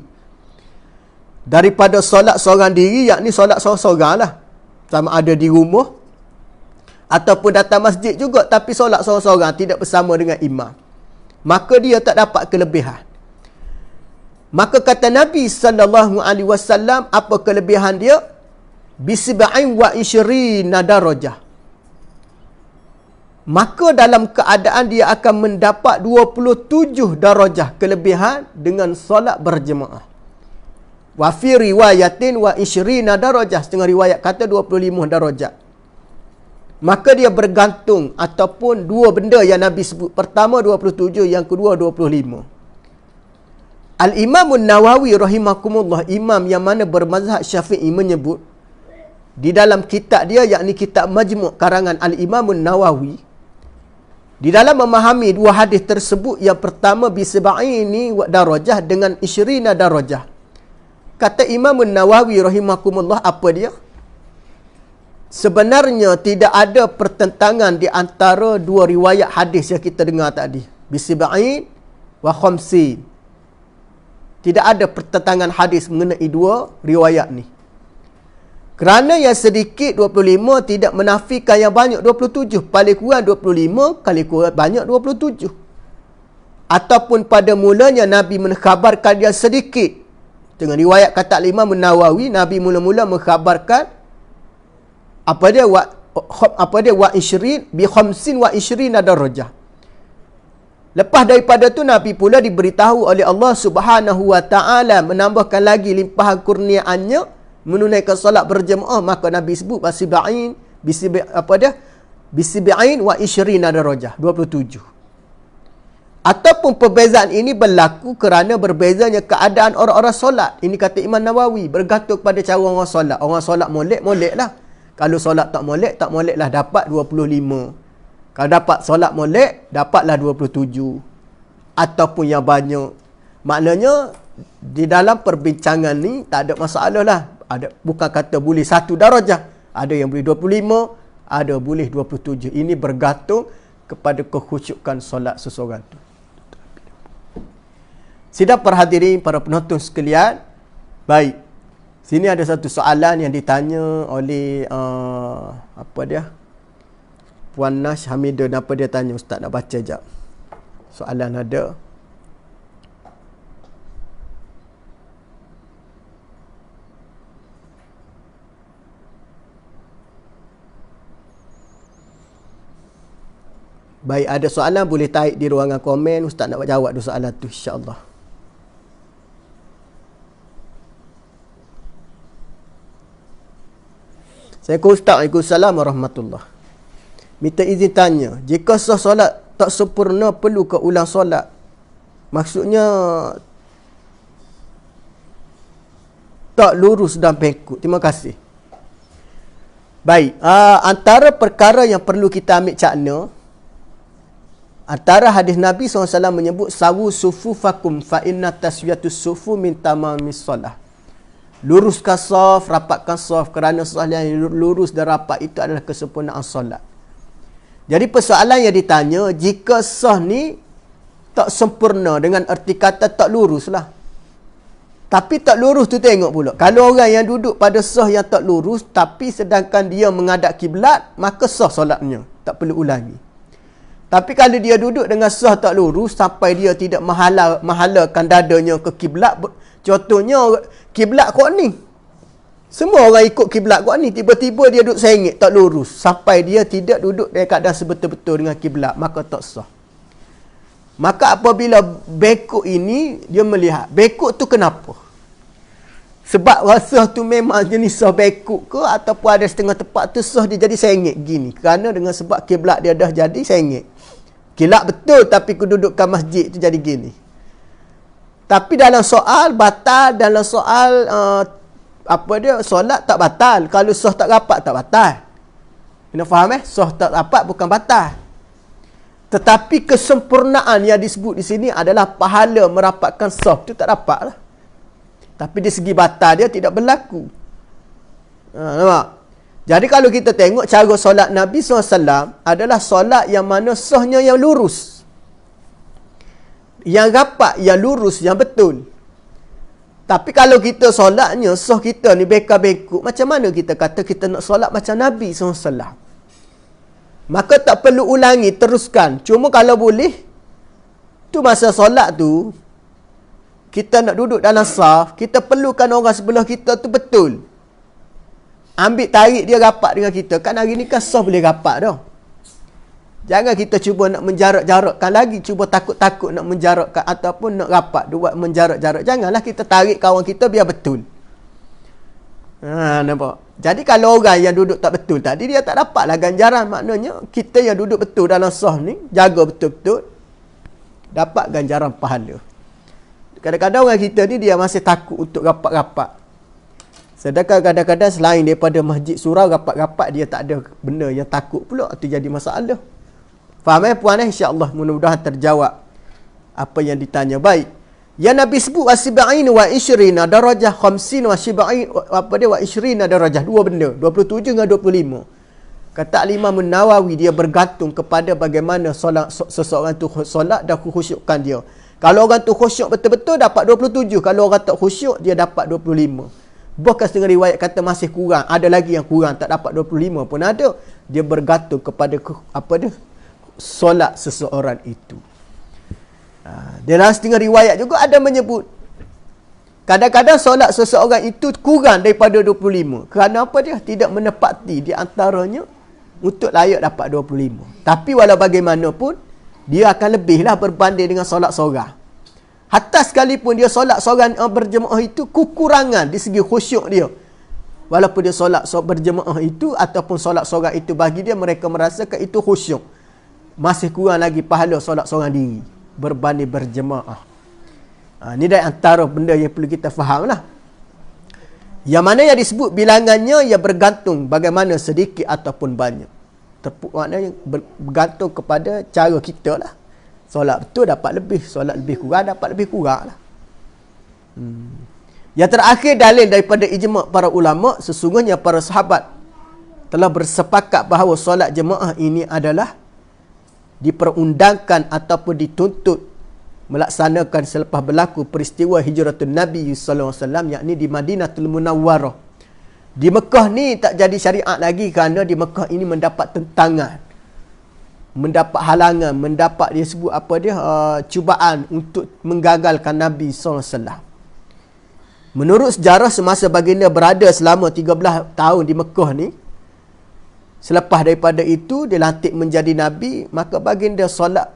Daripada solat seorang diri, yakni solat seorang-seorang lah. Sama ada di rumah ataupun datang masjid juga, tapi solat seorang-seorang tidak bersama dengan imam, maka dia tak dapat kelebihan. Maka kata Nabi sallallahu alaihi wasallam, apa kelebihan dia? Bisib'in wa ishrina darajah. Maka dalam keadaan dia akan mendapat 27 darajah kelebihan dengan solat berjemaah. Wa fi riwayatin wa ishrina darajah, setengah riwayat kata 25 darajat. Maka dia bergantung ataupun dua benda yang Nabi sebut. Pertama 27, yang kedua 25. Al-Imam Nawawi rahimakumullah, imam yang mana bermazhab Syafi'i, menyebut di dalam kitab dia, yakni kitab Majmu' karangan Al-Imam Nawawi, Di dalam memahami dua hadis tersebut, yang pertama bisab'ini darajah dengan 20 darajah. Kata Imam Nawawi rahimahumullah, apa dia? Sebenarnya tidak ada pertentangan di antara dua riwayat hadis yang kita dengar tadi. Bisab'in wa khamsin. Tidak ada pertentangan hadis mengenai dua riwayat ni. Kerana yang sedikit 25 tidak menafikan yang banyak 27. Paling kurang 25, kali kurang banyak 27. Ataupun pada mulanya Nabi mengkhabarkan yang sedikit. Dengan riwayat kata Imam Nawawi, Nabi mula-mula mengkhabarkan apa dia wa 20 bi khamsin wa 20 darajah. Lepas daripada tu Nabi pula diberitahu oleh Allah Subhanahu wa taala menambahkan lagi limpahan kurniaannya menunaikan solat berjemaah, maka Nabi sebut bisib'in wa 20 darajah, 27. Ataupun perbezaan ini berlaku kerana berbezanya keadaan orang-orang solat. Ini kata Imam Nawawi, bergantung pada cara orang solat. Orang solat molek lah. Kalau solat tak molek lah, dapat 25. Kalau dapat solat molek, dapatlah 27. Ataupun yang banyak. Maknanya, di dalam perbincangan ni, tak ada masalah lah. Bukan kata boleh 1 darajah. Ada yang boleh 25, ada boleh 27. Ini bergantung kepada kekhusyukan solat seseorang tu. Sidang perhadirin, para penonton sekalian. Baik. Sini ada satu soalan yang ditanya oleh Puan Nash Hamidah. Apa dia tanya, Ustaz? Nak baca jap. Soalan ada. Baik, ada soalan boleh tarik di ruangan komen. Ustaz nak jawab dua soalan tu, insya-Allah. Waalaikumsalam warahmatullahi. Minta izin tanya, jika sah solat tak sempurna, perlu ke ulang solat? Maksudnya tak lurus dan bengkok. Terima kasih. Baik, antara perkara yang perlu kita ambil cakna, antara hadis Nabi SAW menyebut sawu sufufakum fa inna taswiyatus sufu min tamamis solah. Luruskan saf, rapatkan saf, kerana saf yang lurus dan rapat itu adalah kesempurnaan solat. Jadi persoalan yang ditanya, jika sah ni tak sempurna, dengan erti kata tak lurus lah. Tapi tak lurus tu tengok pula. Kalau orang yang duduk pada sah yang tak lurus, tapi sedangkan dia menghadap kiblat, maka sah solatnya, tak perlu ulangi. Tapi kalau dia duduk dengan sah tak lurus, sampai dia tidak mahalakan dadanya ke kiblat, contohnya kiblat kau ni, semua orang ikut kiblat kau ni, tiba-tiba dia duduk sengit tak lurus, sampai dia tidak duduk dalam keadaan sebetul-betul dengan kiblat, maka tak sah. Maka apabila bengkok ini, dia melihat bengkok tu kenapa? Sebab rasa tu memang jenis sah bengkok ke, ataupun ada setengah tempat tu sah dia jadi sengit gini, kerana dengan sebab kiblat dia dah jadi sengit. Kiblat betul, tapi kedudukan masjid tu jadi gini. Tapi dalam soal batal, dalam soal solat tak batal. Kalau sah tak rapat, tak batal. Kena faham Sah tak rapat bukan batal. Tetapi kesempurnaan yang disebut di sini adalah pahala merapatkan sah tu tak rapat lah. Tapi di segi batal dia tidak berlaku. Nampak? Jadi kalau kita tengok cara solat Nabi SAW adalah solat yang mana sahnya yang lurus, yang rapat, yang lurus, yang betul. Tapi kalau kita solatnya, sah kita ni bengkak-bengkok, macam mana kita kata kita nak solat macam Nabi SAW? Maka tak perlu ulangi, teruskan. Cuma kalau boleh, tu masa solat tu, kita nak duduk dalam saf, kita perlukan orang sebelah kita tu betul. Ambil tarik dia rapat dengan kita. Kan hari ni kan saf boleh rapat dah. Jangan kita cuba nak menjarak-jarakkan lagi, cuba takut-takut nak menjarakkan ataupun nak rapat, buat menjarak-jarak. Janganlah kita tarik kawan kita biar betul. Nampak? Jadi kalau orang yang duduk tak betul tadi, dia tak dapatlah ganjaran. Maknanya kita yang duduk betul dalam sah ni, jaga betul-betul, dapat ganjaran pahala. Kadang-kadang orang kita ni dia masih takut untuk rapat-rapat. Sedangkan kadang-kadang selain daripada masjid surau rapat-rapat, dia tak ada benda yang takut pula, itu jadi masalah. Faham puan insya-Allah mudah-mudahan terjawab apa yang ditanya. Baik. Ya Nabi sebut wasib'in wa ishrina darajah, khamsin wa shib'in wa ishrina darajah, dua benda, 27 dengan 25. Kata Imam Nawawi, dia bergantung kepada bagaimana solat seseorang tu solat dan khusyukkan dia. Kalau orang tu khusyuk betul-betul dapat 27, kalau orang tak khusyuk dia dapat 25. Bahkan setengah riwayat kata masih kurang, ada lagi yang kurang tak dapat 25 pun ada. Dia bergantung kepada solat seseorang itu. Dalam setengah riwayat juga ada menyebut kadang-kadang solat seseorang itu kurang daripada 25. Kerana apa dia? Tidak menepati di antaranya untuk layak dapat 25. Tapi walau bagaimanapun, dia akan lebihlah berbanding dengan solat seorang. Hatta sekalipun dia solat seorang berjemaah itu kekurangan di segi khusyuk dia. Walaupun dia solat berjemaah itu ataupun solat seorang itu bagi dia, mereka merasakan itu khusyuk. Masih kurang lagi pahala solat seorang diri berbanding berjemaah. Ini dari antara benda yang perlu kita faham lah. Yang mana yang disebut bilangannya, ia bergantung bagaimana sedikit ataupun banyak. Maknanya bergantung kepada cara kita lah. Solat betul dapat lebih, solat lebih kurang dapat lebih kurang lah. Yang terakhir, dalil daripada ijma' para ulama, sesungguhnya para sahabat telah bersepakat bahawa solat jemaah ini adalah diperundangkan ataupun dituntut melaksanakan selepas berlaku peristiwa hijratun Nabi sallallahu alaihi wasallam, yakni di Madinatul Munawwarah. Di Mekah ni tak jadi syariat lagi kerana di Mekah ini mendapat tentangan, mendapat halangan, mendapat dia sebut apa dia cubaan untuk menggagalkan Nabi sallallahu alaihi wasallam. Menurut sejarah, semasa baginda berada selama 13 tahun di Mekah ni, selepas daripada itu dilantik menjadi Nabi, maka baginda solat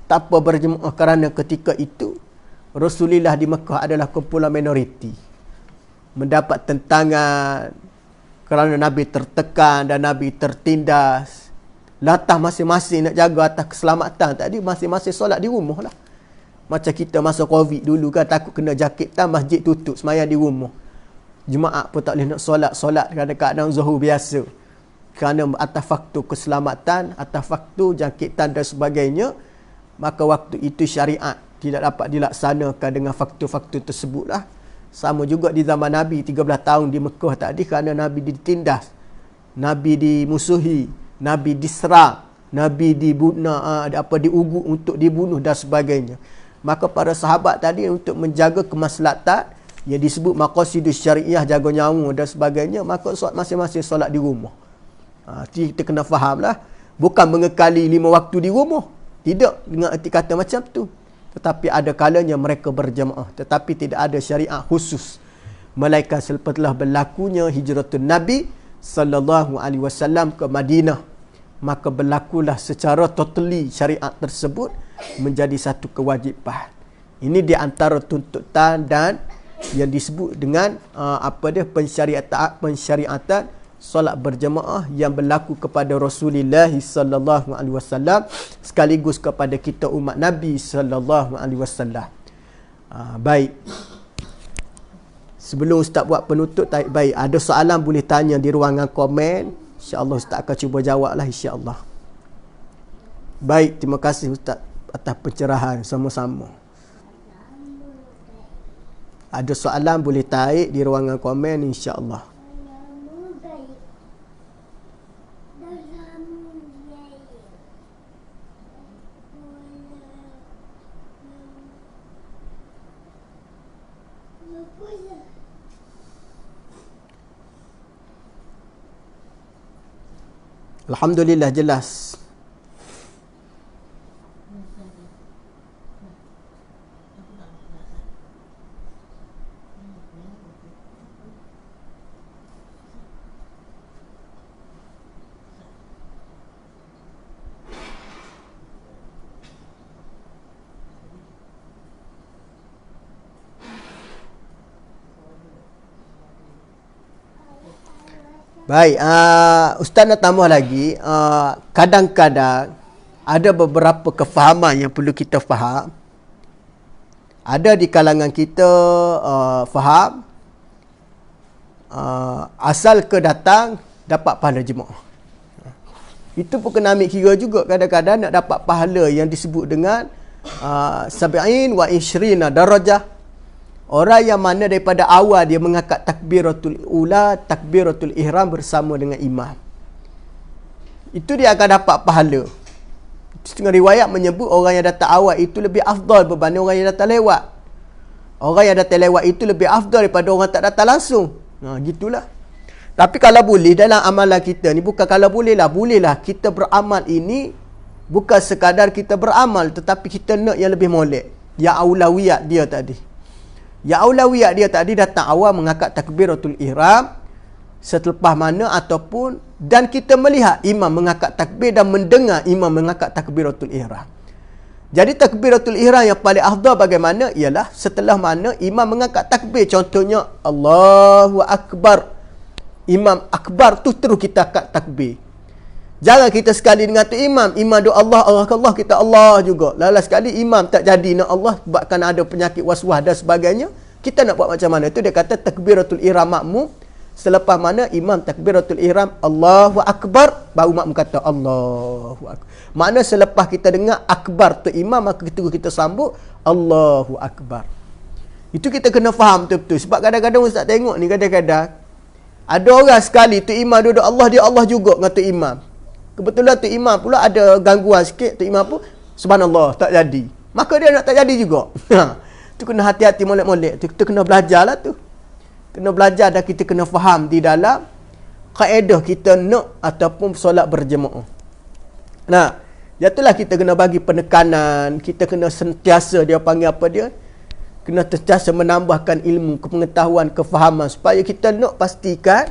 tanpa berjemaah kerana ketika itu Rasulullah di Mekah adalah kumpulan minoriti. Mendapat tentangan kerana Nabi tertekan dan Nabi tertindas. Latah masing-masing nak jaga atas keselamatan tadi, masing-masing solat di rumah lah. Macam kita masa Covid dulu kan, takut kena jangkitan, masjid tutup, semayang di rumah. Jemaah pun tak boleh nak solat kadang-kadang zuhur biasa. Kerana atas faktor keselamatan, atas faktor jangkitan dan sebagainya, maka waktu itu syariat tidak dapat dilaksanakan dengan faktor-faktor tersebutlah. Sama juga di zaman Nabi 13 tahun di Mekah tadi, kerana Nabi ditindas, Nabi dimusuhi, Nabi diserang, Nabi diugut untuk dibunuh dan sebagainya. Maka para sahabat tadi untuk menjaga kemaslahatan yang disebut maqasidus syariah, jaga nyawa dan sebagainya, maka masing-masing solat di rumah. Kita kena faham lah, bukan mengekali 5 waktu di rumah, tidak dengan erti kata macam tu, tetapi ada kalanya mereka berjemaah, tetapi tidak ada syariat khusus melainkan selepas telah berlakunya hijratun Nabi sallallahu alaihi wasallam ke Madinah, maka berlakulah secara totally syariat tersebut menjadi satu kewajipan. Ini di antara tuntutan dan yang disebut dengan pensyariatan solat berjemaah yang berlaku kepada Rasulullah sallallahu alaihi wasallam sekaligus kepada kita umat Nabi sallallahu alaihi wasallam. Baik. Sebelum Ustaz buat penutup, baik, ada soalan boleh tanya di ruangan komen. InsyaAllah Ustaz akan cuba jawablah insyaAllah. Baik, terima kasih Ustaz atas pencerahan sama-sama. Ada soalan boleh tarik di ruangan komen insyaAllah. Alhamdulillah jelas. Baik, Ustaz nak tambah lagi, kadang-kadang ada beberapa kefahaman yang perlu kita faham. Ada di kalangan kita faham asal ke datang dapat pahala jemaah. Itu pun kena ambil kira juga. Kadang-kadang nak dapat pahala yang disebut dengan sab'in wa ishrina darajah. Orang yang mana daripada awal dia mengangkat takbiratul ula, takbiratul ihram bersama dengan imam, itu dia akan dapat pahala. Setengah riwayat menyebut orang yang datang awal itu lebih afdal berbanding orang yang datang lewat. Orang yang datang lewat itu lebih afdal daripada orang tak datang langsung. Gitulah. Tapi kalau boleh dalam amalan kita ni, bukan kalau bolehlah kita beramal ini bukan sekadar kita beramal, tetapi kita nak yang lebih molek. Ya aulawiyat dia tadi. Ya aulawiyat dia tadi datang awal mengangkat takbiratul ihram, selepas mana ataupun dan kita melihat imam mengangkat takbir dan mendengar imam mengangkat takbiratul ihram. Jadi takbiratul ihram yang paling afdal bagaimana? Ialah setelah mana imam mengangkat takbir. Contohnya Allahu Akbar. Imam akbar tu terus kita angkat takbir. Jangan kita sekali dengan tu imam doa Allah, Allah kita Allah juga. Lala sekali imam tak jadi nak Allah sebabkan ada penyakit waswas dan sebagainya. Kita nak buat macam mana? Itu dia kata takbiratul ihram makmum. Selepas mana imam takbiratul ihram Allahu Akbar, baru makmum kata Allahu Akbar. Makna selepas kita dengar akbar tu imam, maka kita sambut Allahu Akbar. Itu kita kena faham betul-betul. Sebab kadang-kadang ustaz tengok ni, kadang-kadang ada orang sekali tu imam duduk Allah, dia Allah juga dengan tu imam. Kebetulan tu imam pula ada gangguan sikit, tu imam pun subhanallah tak jadi. Maka dia nak tak jadi juga. Tu kena hati-hati molek-molek. Tu kita kena belajarlah tu. Kena belajar dan kita kena faham di dalam kaedah kita nak ataupun solat berjemaah. Nah, jatuhlah kita kena bagi penekanan, kita kena sentiasa, dia panggil apa dia? Kena sentiasa menambahkan ilmu, pengetahuan, kefahaman supaya kita nak pastikan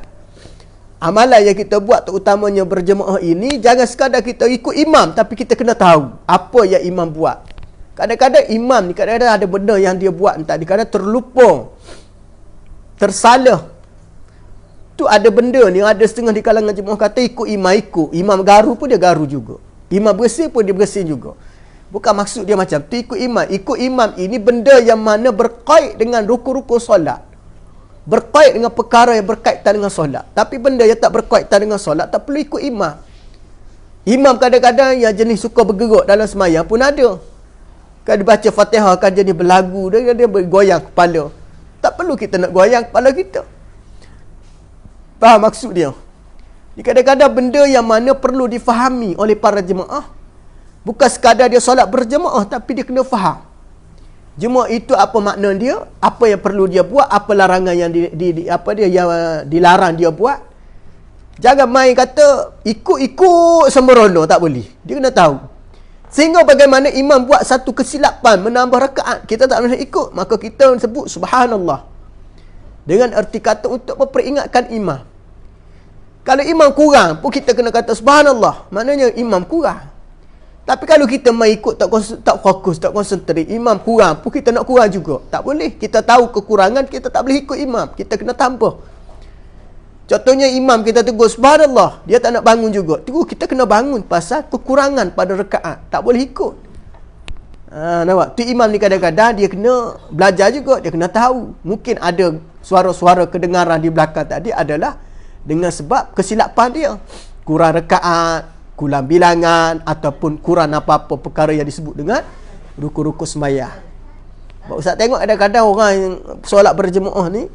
amalan yang kita buat terutamanya berjemaah ini jangan sekadar kita ikut imam, tapi kita kena tahu apa yang imam buat. Kadang-kadang imam ni kadang-kadang ada benda yang dia buat tadi, kadang terlupa, tersalah. Tu ada benda ni, ada setengah di kalangan jemaah kata ikut imam garu pun dia garu juga, imam bersih pun dia bersih juga. Bukan maksud dia macam tu ikut imam ini benda yang mana berkait dengan rukun-rukun solat, berkait dengan perkara yang berkaitan dengan solat. Tapi benda yang tak berkaitan dengan solat tak perlu ikut imam. Imam kadang-kadang yang jenis suka bergerak dalam sembahyang pun ada. Kan dia baca Fatihah kan jenis berlagu, dia bergoyang kepala. Tak perlu kita nak goyang kepala kita. Faham maksud dia? Kadang-kadang benda yang mana perlu difahami oleh para jemaah. Bukan sekadar dia solat berjemaah, tapi dia kena faham jemaah itu apa makna dia, apa yang perlu dia buat, apa larangan yang yang dilarang dia buat. Jangan main kata ikut-ikut sembrono, tak boleh. Dia kena tahu. Sehingga bagaimana imam buat satu kesilapan menambah rakaat, kita tak boleh ikut, maka kita sebut subhanallah. Dengan erti kata untuk memperingatkan imam. Kalau imam kurang pun kita kena kata subhanallah, maknanya imam kurang. Tapi kalau kita main ikut tak fokus, tak konsentrate, imam kurang pun kita nak kurang juga. Tak boleh. Kita tahu kekurangan, kita tak boleh ikut imam. Kita kena tambah. Contohnya imam kita tegur subhanallah, dia tak nak bangun juga. Tegur kita kena bangun pasal kekurangan pada rakaat. Tak boleh ikut. Nampak? Tu imam ni kadang-kadang dia kena belajar juga, dia kena tahu. Mungkin ada suara-suara kedengaran di belakang tadi adalah dengan sebab kesilapan dia. Kurang rakaat, kurang bilangan ataupun kurang apa-apa perkara yang disebut dengan rukun-rukun sembahyang. Ustaz tengok kadang-kadang orang yang solat berjemaah ni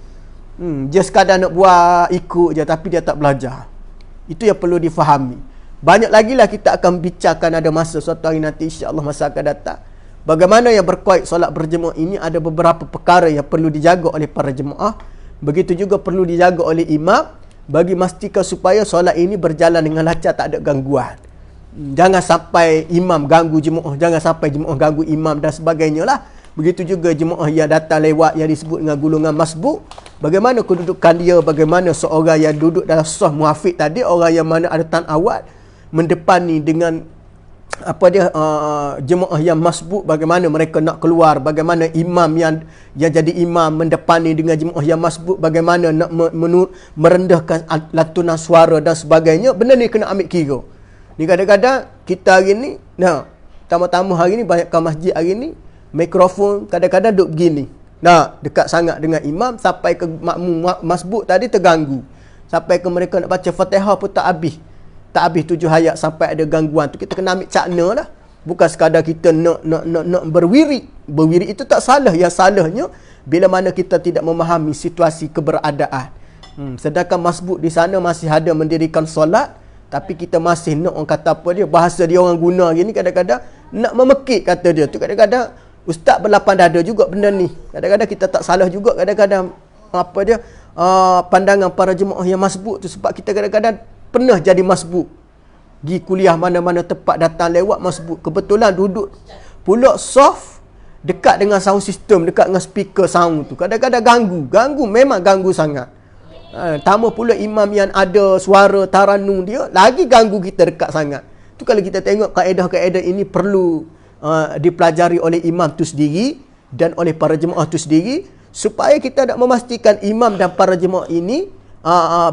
dia sekadar nak buat ikut je tapi dia tak belajar. Itu yang perlu difahami. Banyak lagi lah kita akan bincangkan ada masa suatu hari nanti insya-Allah masa akan datang. Bagaimana yang berkait solat berjemaah ini ada beberapa perkara yang perlu dijaga oleh para jemaah. Begitu juga perlu dijaga oleh imam bagi memastikan supaya solat ini berjalan dengan lancar, tak ada gangguan. Jangan sampai imam ganggu jemaah, jangan sampai jemaah ganggu imam dan sebagainya lah. Begitu juga jemaah yang datang lewat yang disebut dengan golongan masbuk. Bagaimana kedudukan dia, bagaimana seorang yang duduk dalam saf muafiq tadi, orang yang mana ada tan awal mendepani dengan jemaah yang masbuk, bagaimana mereka nak keluar, bagaimana imam yang jadi imam mendepani dengan jemaah yang masbuk, bagaimana nak merendahkan lantunan suara dan sebagainya. Benda ni kena ambil kira. Ni kadang-kadang kita hari ni, tamu-tamu hari ni banyakkan masjid hari ni, mikrofon kadang-kadang duduk begini. Dekat sangat dengan imam sampai ke makmum masbuk tadi terganggu. Sampai ke mereka nak baca Fatihah pun tak habis. tak habis 7 hayat sampai ada gangguan tu, kita kena ambil cakna lah. Bukan sekadar kita nak berwirid. Berwirid itu tak salah. Yang salahnya bila mana kita tidak memahami situasi keberadaan. Sedangkan masbuk di sana masih ada mendirikan solat, tapi kita masih nak, orang kata apa dia, bahasa dia orang guna gini kadang-kadang nak memekik kata dia tu. Kadang-kadang ustaz berlapang dada juga benda ni. Kadang-kadang kita tak salah juga kadang-kadang apa dia, pandangan para jemaah yang masbuk tu, sebab kita kadang-kadang pernah jadi masbuk. Pergi kuliah mana-mana tempat, datang lewat masbuk. Kebetulan duduk pula soft dekat dengan sound system, dekat dengan speaker sound tu. Kadang-kadang ganggu, memang ganggu sangat. Tambah pula imam yang ada suara taranum dia, lagi ganggu kita dekat sangat. Tu kalau kita tengok kaedah-kaedah ini perlu dipelajari oleh imam tu sendiri dan oleh para jemaah tu sendiri, supaya kita nak memastikan imam dan para jemaah ini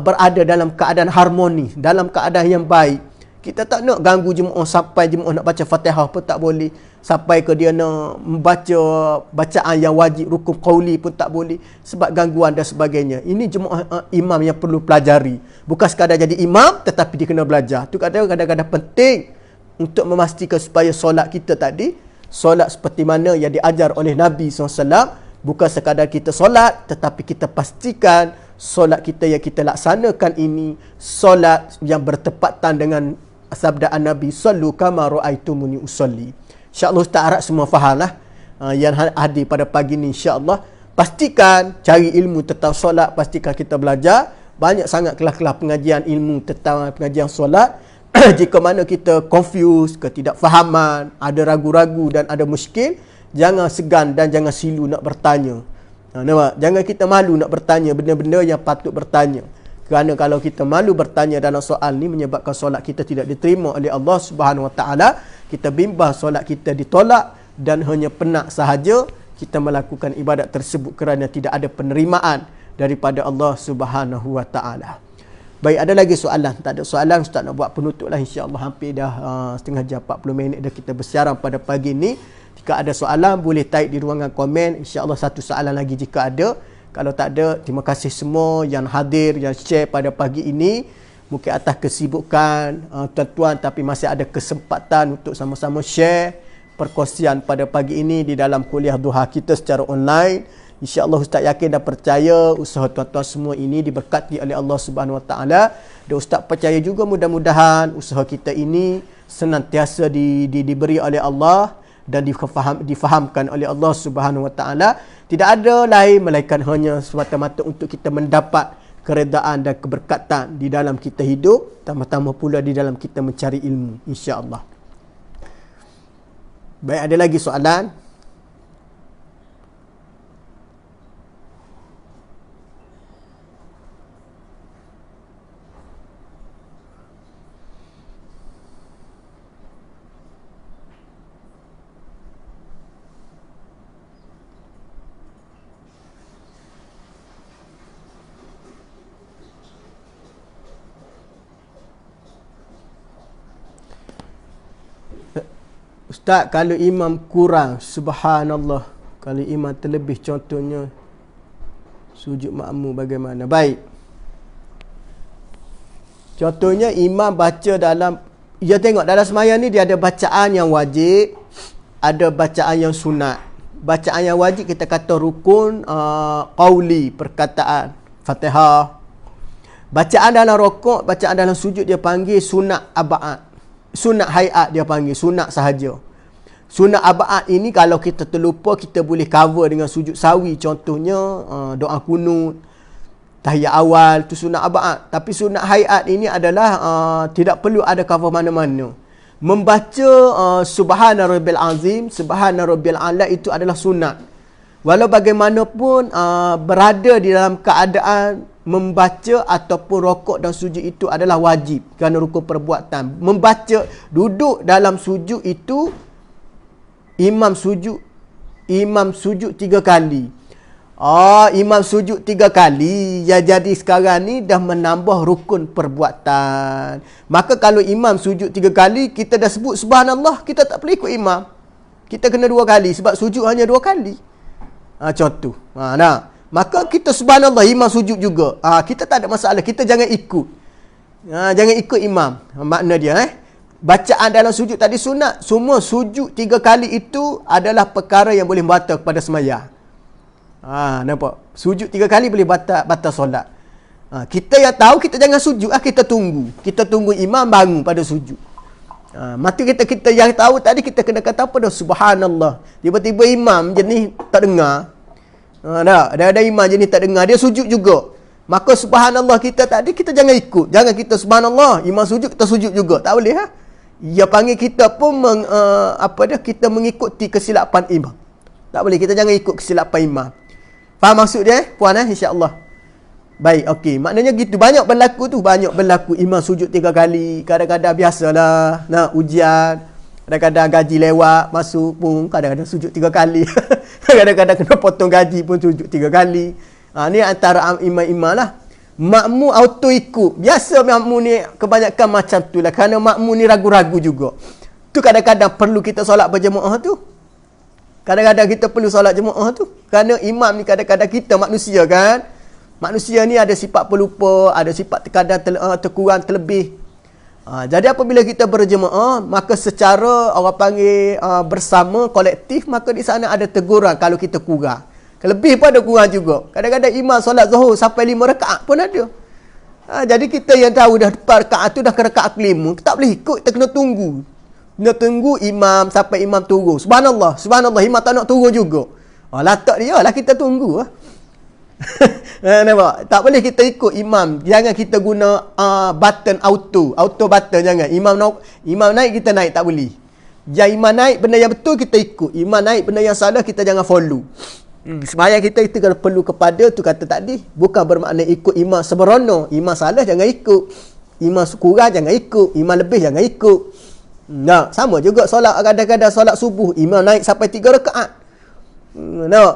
berada dalam keadaan harmoni, dalam keadaan yang baik. Kita tak nak ganggu jemaah sampai jemaah nak baca Fatihah pun tak boleh, sampai ke dia nak membaca bacaan yang wajib rukun qauli pun tak boleh sebab gangguan dan sebagainya. Ini jemaah imam yang perlu pelajari. Bukan sekadar jadi imam, tetapi dia kena belajar. Tu kadang-kadang penting untuk memastikan supaya solat kita tadi, solat seperti mana yang diajar oleh Nabi SAW. Bukan sekadar kita solat, tetapi kita pastikan solat kita yang kita laksanakan ini solat yang bertepatan dengan sabdaan Nabi, sallu kama ra'aitumuni usalli. InsyaAllah Ustaz harap semua faham lah. Yang hadir pada pagi ni insyaAllah, pastikan cari ilmu tentang solat, pastikan kita belajar. Banyak sangat kelas-kelas pengajian ilmu tentang pengajian solat. Jika mana kita confuse, ketidakfahaman, ada ragu-ragu dan ada muskil, jangan segan dan jangan silu nak bertanya. Nampak? Jangan kita malu nak bertanya benda-benda yang patut bertanya. Kerana kalau kita malu bertanya dalam soal ni, menyebabkan solat kita tidak diterima oleh Allah Subhanahu Wa Taala. Kita bimbang solat kita ditolak dan hanya penat sahaja kita melakukan ibadat tersebut kerana tidak ada penerimaan daripada Allah Subhanahu Wa Taala. Baik, ada lagi soalan? Tak ada soalan, Ustaz nak buat penutup lah insya-Allah. Hampir dah setengah jam 40 minit dah kita bersiaran pada pagi ni. Jika ada soalan boleh type di ruangan komen. InsyaAllah satu soalan lagi jika ada. Kalau tak ada, terima kasih semua yang hadir, yang share pada pagi ini. Mungkin atas kesibukan tuan-tuan, tapi masih ada kesempatan untuk sama-sama share perkongsian pada pagi ini di dalam kuliah duha kita secara online. InsyaAllah Ustaz yakin dan percaya usaha tuan-tuan semua ini diberkati oleh Allah Subhanahu Wa Taala. Dan Ustaz percaya juga mudah-mudahan usaha kita ini senantiasa diberi oleh Allah dan difahamkan oleh Allah Subhanahu Wa Taala. Tidak ada lain melainkan hanya semata-mata untuk kita mendapat keredaan dan keberkatan di dalam kita hidup, tambah-tambah pula di dalam kita mencari ilmu, insya-Allah. Baik, ada lagi soalan? Ustaz, kalau imam kurang, subhanallah. Kalau imam terlebih, contohnya sujud makmum bagaimana? Baik. Contohnya imam baca dalam, ya tengok dalam sembahyang ni dia ada bacaan yang wajib, ada bacaan yang sunat. Bacaan yang wajib kita kata rukun qauli, perkataan Fatihah. Bacaan dalam rokok, bacaan dalam sujud dia panggil sunat ab'ad. Sunat hayat dia panggil, sunat sahaja. Sunat ab'ad ini kalau kita terlupa, kita boleh cover dengan sujud sawi. Contohnya doa kunut, tahiyat awal, tu sunat ab'ad. Tapi sunat hayat ini adalah tidak perlu ada cover mana-mana. Membaca subhana rabbil azim, subhana rabbil a'la itu adalah sunat. Walau bagaimanapun berada di dalam keadaan membaca ataupun rokok dan sujud itu adalah wajib kerana rukun perbuatan. Membaca, duduk dalam sujud itu imam sujud 3 kali. Imam sujud 3 kali. Ya, jadi sekarang ni dah menambah rukun perbuatan. Maka kalau imam sujud 3 kali, kita dah sebut subhanallah, kita tak perlu ikut imam. Kita kena 2 kali sebab sujud hanya 2 kali. Contoh. Maka kita subhanallah, imam sujud juga. Kita tak ada masalah, kita jangan ikut. Jangan ikut imam. Makna dia bacaan dalam sujud tadi sunat. Semua sujud 3 kali itu adalah perkara yang boleh batal kepada sembahyang. Nampak? Sujud 3 kali boleh batal solat. Kita yang tahu, kita jangan sujud. Kita tunggu. Kita tunggu imam bangun pada sujud. Maka kita yang tahu tadi, kita kena kata apa dah? Subhanallah. Tiba-tiba imam jenis tak dengar. Ada imam jenis tak dengar. Dia sujud juga. Maka subhanallah kita tadi, kita jangan ikut. Jangan kita subhanallah, imam sujud, kita sujud juga. Tak boleh. Dia panggil kita pun kita mengikuti kesilapan imam. Tak boleh, kita jangan ikut kesilapan imam. Faham maksud dia? Puan insya-Allah. Baik, okey. Maknanya gitu. Banyak berlaku tu. Banyak berlaku. Imam sujud 3 kali. Kadang-kadang biasalah. Ujian. Kadang-kadang gaji lewat. Masuk pun. Kadang-kadang sujud 3 kali. Kadang-kadang kena potong gaji pun sujud 3 kali. Ni antara imam-imam lah. Makmum auto ikut. Biasa makmum ni kebanyakan macam tu lah. Kerana makmum ni ragu-ragu juga. Tu kadang-kadang perlu kita solat berjemaah tu. Kadang-kadang kita perlu solat jemaah tu. Kerana imam ni kadang-kadang kita manusia kan. Manusia ni ada sifat pelupa, ada sifat terkadang terkurang, terlebih. Jadi apabila kita berjemaah, maka secara orang panggil bersama, kolektif, maka di sana ada teguran kalau kita kurang. Lebih pun ada kurang juga. Kadang-kadang imam solat zuhur sampai 5 rakaat pun ada. Jadi kita yang tahu dah 4 rakaat tu dah ke rakaat ke-5, kita tak boleh ikut, kita kena tunggu. Kena tunggu imam sampai imam turun. Subhanallah, subhanallah, imam tak nak turun juga. Latak dia lah, kita tunggu. Nampak? Tak boleh kita ikut imam. Jangan kita guna button auto button, jangan. Imam naik, kita naik, tak boleh. Jangan imam naik benda yang betul, kita ikut. Imam naik benda yang salah, kita jangan follow. Sembahyang kita itu kalau perlu kepada tu kata tadi, bukan bermakna ikut imam sembrono. Imam salah jangan ikut, imam kurang jangan ikut, imam lebih jangan ikut. Sama juga solat. Kadang-kadang solat subuh imam naik sampai 3 rakaat.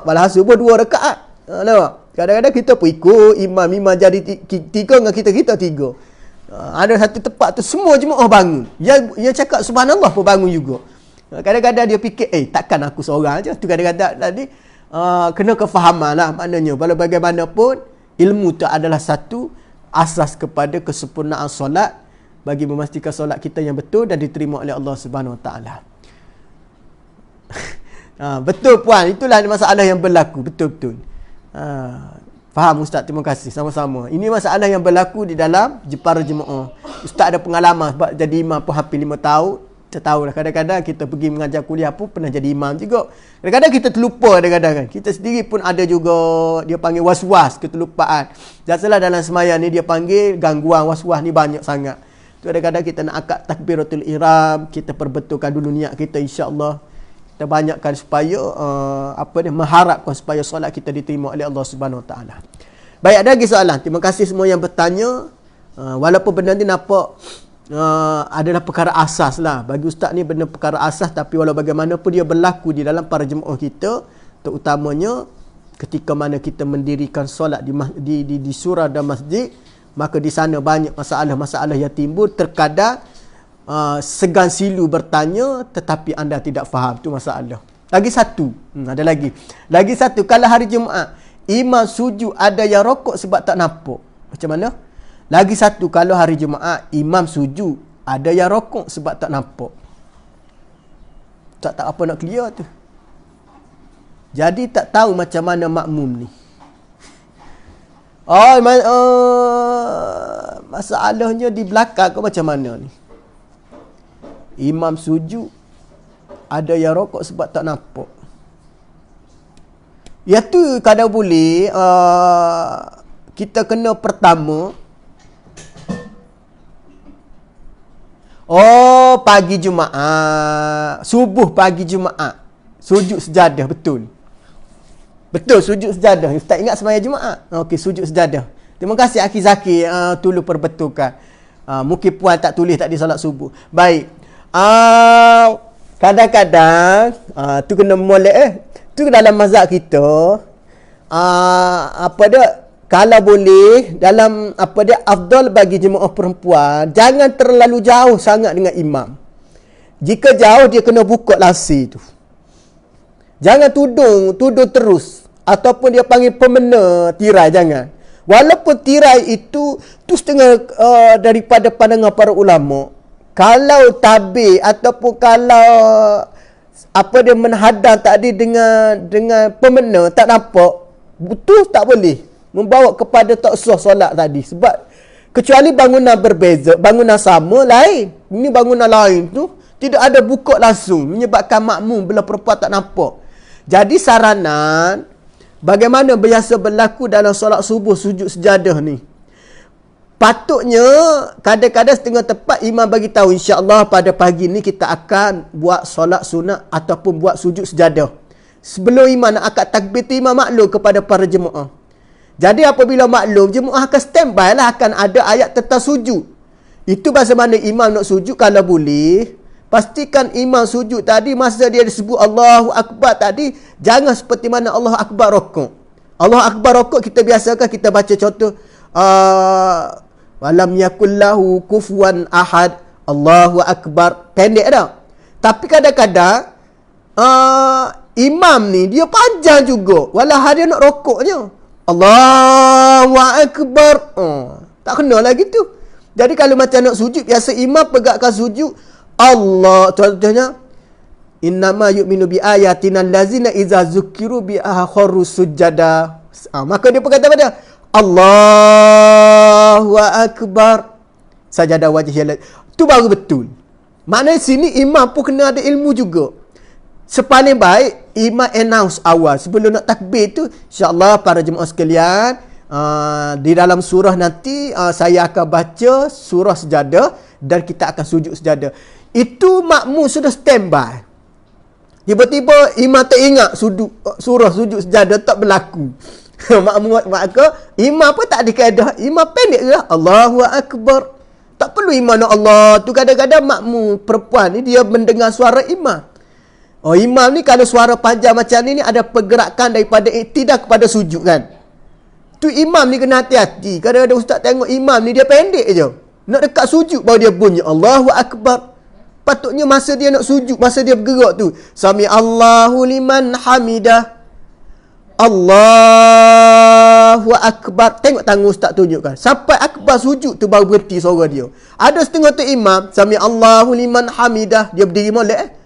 Malah subuh 2 rakaat. Kadang-kadang kita pun ikut imam jadi 3 dengan kita 3. Ada satu tempat tu semua jemaah bangun. Yang cakap subhanallah pun bangun juga. Kadang-kadang dia fikir, takkan aku seorang je. Tu kadang-kadang tadi kena kefahaman lah. Maknanya walau bagaimanapun, ilmu tu adalah satu asas kepada kesempurnaan solat, bagi memastikan solat kita yang betul dan diterima oleh Allah Subhanahu Wa Taala. Betul puan, itulah masalah yang berlaku. Betul-betul. Faham Ustaz, terima kasih. Sama-sama. Ini masalah yang berlaku di dalam para jemaah. Ustaz ada pengalaman sebab jadi imam pun hampir 5 tahun. Kita tahulah kadang-kadang kita pergi mengajar kuliah pun pernah jadi imam juga. Kadang-kadang kita terlupa, kadang-kadang kan. Kita sendiri pun ada juga dia panggil was-was, keterlupaan. Biasalah dalam sembahyang ni dia panggil gangguan was-was ni banyak sangat. Tu kadang-kadang kita nak akad takbiratul ihram, kita perbetulkan dulu niat kita, insya-Allah. Kita banyakkan supaya mengharapkan supaya solat kita diterima oleh Allah Subhanahu Wa Taala. Baik, ada lagi soalan? Terima kasih semua yang bertanya. Walaupun benda ni nampak adalah perkara asas lah. Bagi ustaz ni benda perkara asas, tapi walau bagaimanapun dia berlaku di dalam para jemaah kita, terutamanya ketika mana kita mendirikan solat di surau dan masjid, maka di sana banyak masalah-masalah yang timbul. Terkadang segan silu bertanya tetapi anda tidak faham, tu masalah. Lagi satu, ada lagi satu, kalau hari Jumaat imam sujud ada yang rokok sebab tak nampak, macam mana? Lagi satu, kalau hari Jumaat imam sujud ada yang rokok sebab tak nampak, tak apa nak clear tu. Jadi tak tahu macam mana makmum ni. Masalahnya di belakang ke macam mana ni? Imam sujud ada yang rokok sebab tak nampak. Ya tu kadang boleh kita kena pertama pagi Jumaat, subuh pagi Jumaat sujud sejadah, betul sujud sejadah. Ustaz ingat sembahyang Jumaat. Okey, sujud sejadah. Terima kasih Aki Zaki, tolong perbetulkan. Mungkin puan tak tulis tadi solat subuh. Baik. Kadang-kadang tu kena molek tu dalam mazhab kita, kalau boleh dalam afdal bagi jemaah perempuan jangan terlalu jauh sangat dengan imam. Jika jauh dia kena buka lasi tu. Jangan tudung terus, ataupun dia panggil pemena tirai, jangan. Walaupun tirai itu setengah daripada pandangan para ulama. Kalau tabir ataupun kalau apa dia menhadang tadi dengan pemena tak nampak, betul tak boleh membawa kepada tak sah solat tadi. Sebab kecuali bangunan berbeza, bangunan sama lain. Ini bangunan lain tu tidak ada buka langsung menyebabkan makmum bila perempuan tak nampak. Jadi saranan bagaimana biasa berlaku dalam solat subuh sujud sejadah ni. Patutnya kadang-kadang setengah tepat imam bagi tahu insya-Allah pada pagi ni kita akan buat solat sunat ataupun buat sujud sejadah. Sebelum imam nak akad takbir tu imam maklum kepada para jemaah. Jadi apabila maklum, jemaah akan standby lah, akan ada ayat tentang sujud. Itu bahasa mana imam nak sujud kalau boleh. Pastikan imam sujud tadi masa dia disebut Allahu Akbar tadi, jangan seperti mana Allahu Akbar rokok. Allahu Akbar rokok kita biasakan kita baca contoh walam yakullahu kufuwan ahad, Allahu Akbar, pendek dah. Tapi kadang-kadang imam ni dia panjang juga, walau dia nak rokoknya Allahu Akbar, tak kena lah gitu. Jadi kalau macam nak sujud, biasa imam pegakkan sujud Allah, contohnya innama yu'minu bi ayatina allazina idza zukiru bi akharu sujada. Maka dia berkata pada Allahu Akbar sajadah wajhiyal. Tu baru betul. Maknanya sini imam pun kena ada ilmu juga. Sepaling baik imam announce awal sebelum nak takbir tu, insya-Allah para jemaah sekalian, di dalam surah nanti saya akan baca surah sejadah dan kita akan sujud sejadah. Itu makmum sudah standby. Tiba-tiba imam tak ingat surah sujud sejadah tak berlaku. Makmum maka imam pun tak ada kaedah, imam pendek je Allahu Akbar. Tak perlu imam nak Allah tu. Kadang-kadang makmum perempuan ni dia mendengar suara imam. Oh, imam ni kalau suara panjang macam ni ada pergerakan daripada iktidah kepada sujud kan. Tu imam ni kena hati-hati. Kadang-kadang ustaz tengok imam ni dia pendek je. Nak dekat sujud baru dia bunyi Allahu Akbar. Patutnya masa dia nak sujud, masa dia bergerak tu, Sami Allahu liman hamidah, Allahu Akbar. Tengok tangan ustaz tunjukkan. Sampai akbar sujud tu baru berhenti suara dia. Ada setengah tu imam, Sami Allahu liman hamidah, dia berdiri molek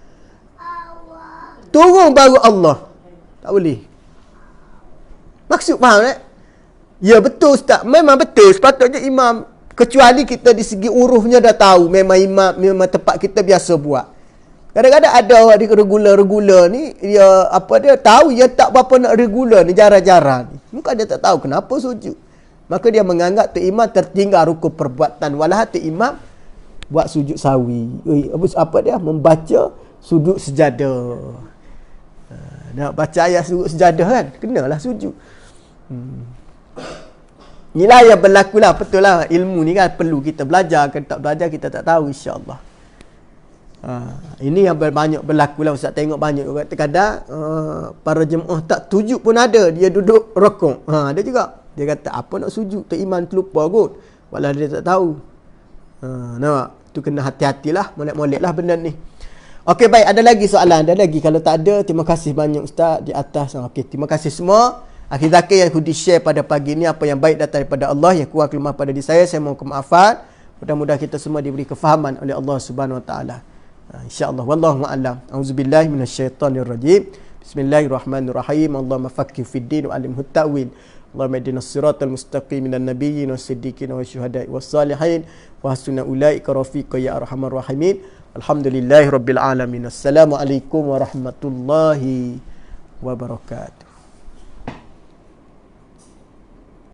turun baru Allah. Tak boleh. Maksud faham tak? Ya betul ustaz. Memang betul. Sepatutnya imam, kecuali kita di segi urufnya dah tahu memang imam, memang tempat kita biasa buat. Kadang-kadang ada orang di regular ni, dia apa dia tahu dia tak berapa nak regular ni, jarang-jarang ni. Mungkin dia tak tahu kenapa sujud. Maka dia menganggap tu imam tertinggal rukun perbuatan, walah tu imam buat sujud sawi. Apa dia membaca sujud sejadah. Nak baca ayat sujud sejadah kan, kenalah sujud. Inilah yang berlaku lah. Betul lah, ilmu ni kan perlu kita belajar. Kalau tak belajar kita tak tahu insya-Allah. Ini yang banyak berlaku lah. Ustaz tengok banyak juga. Kadang para jemaah tak tujuk pun ada. Dia duduk rokok. Ada juga. Dia kata apa nak sujud, tak iman terlupa kot. Walau dia tak tahu. Nampak? Tu kena hati-hatilah. Molek-molek lah benda ni. Okey, baik. Ada lagi soalan? Ada lagi? Kalau tak ada, terima kasih banyak Ustaz di atas. Okey, terima kasih semua. Akhir zakir yang Hudi share pada pagi ini, apa yang baik datang daripada Allah, yang kurang kelemah pada diri saya mohon kemaafan. Mudah-mudahan kita semua diberi kefahaman oleh Allah Subhanahu Wa Taala. InsyaAllah. Wallahu a'lam. Auzubillahi minasyaitonirrajim. Bismillahirrahmanirrahim. Allahumma faqqih fid din wa alimhu ta'wil. Allahumma ihdinas siratal mustaqim minan nabiyyin was-siddiqin wasyuhada'i was-salihin wa hasuna ulaika rafiqa ya arhamar rahimin. Alhamdulillahirabbil alamin. Assalamualaikum warahmatullahi wabarakatuh.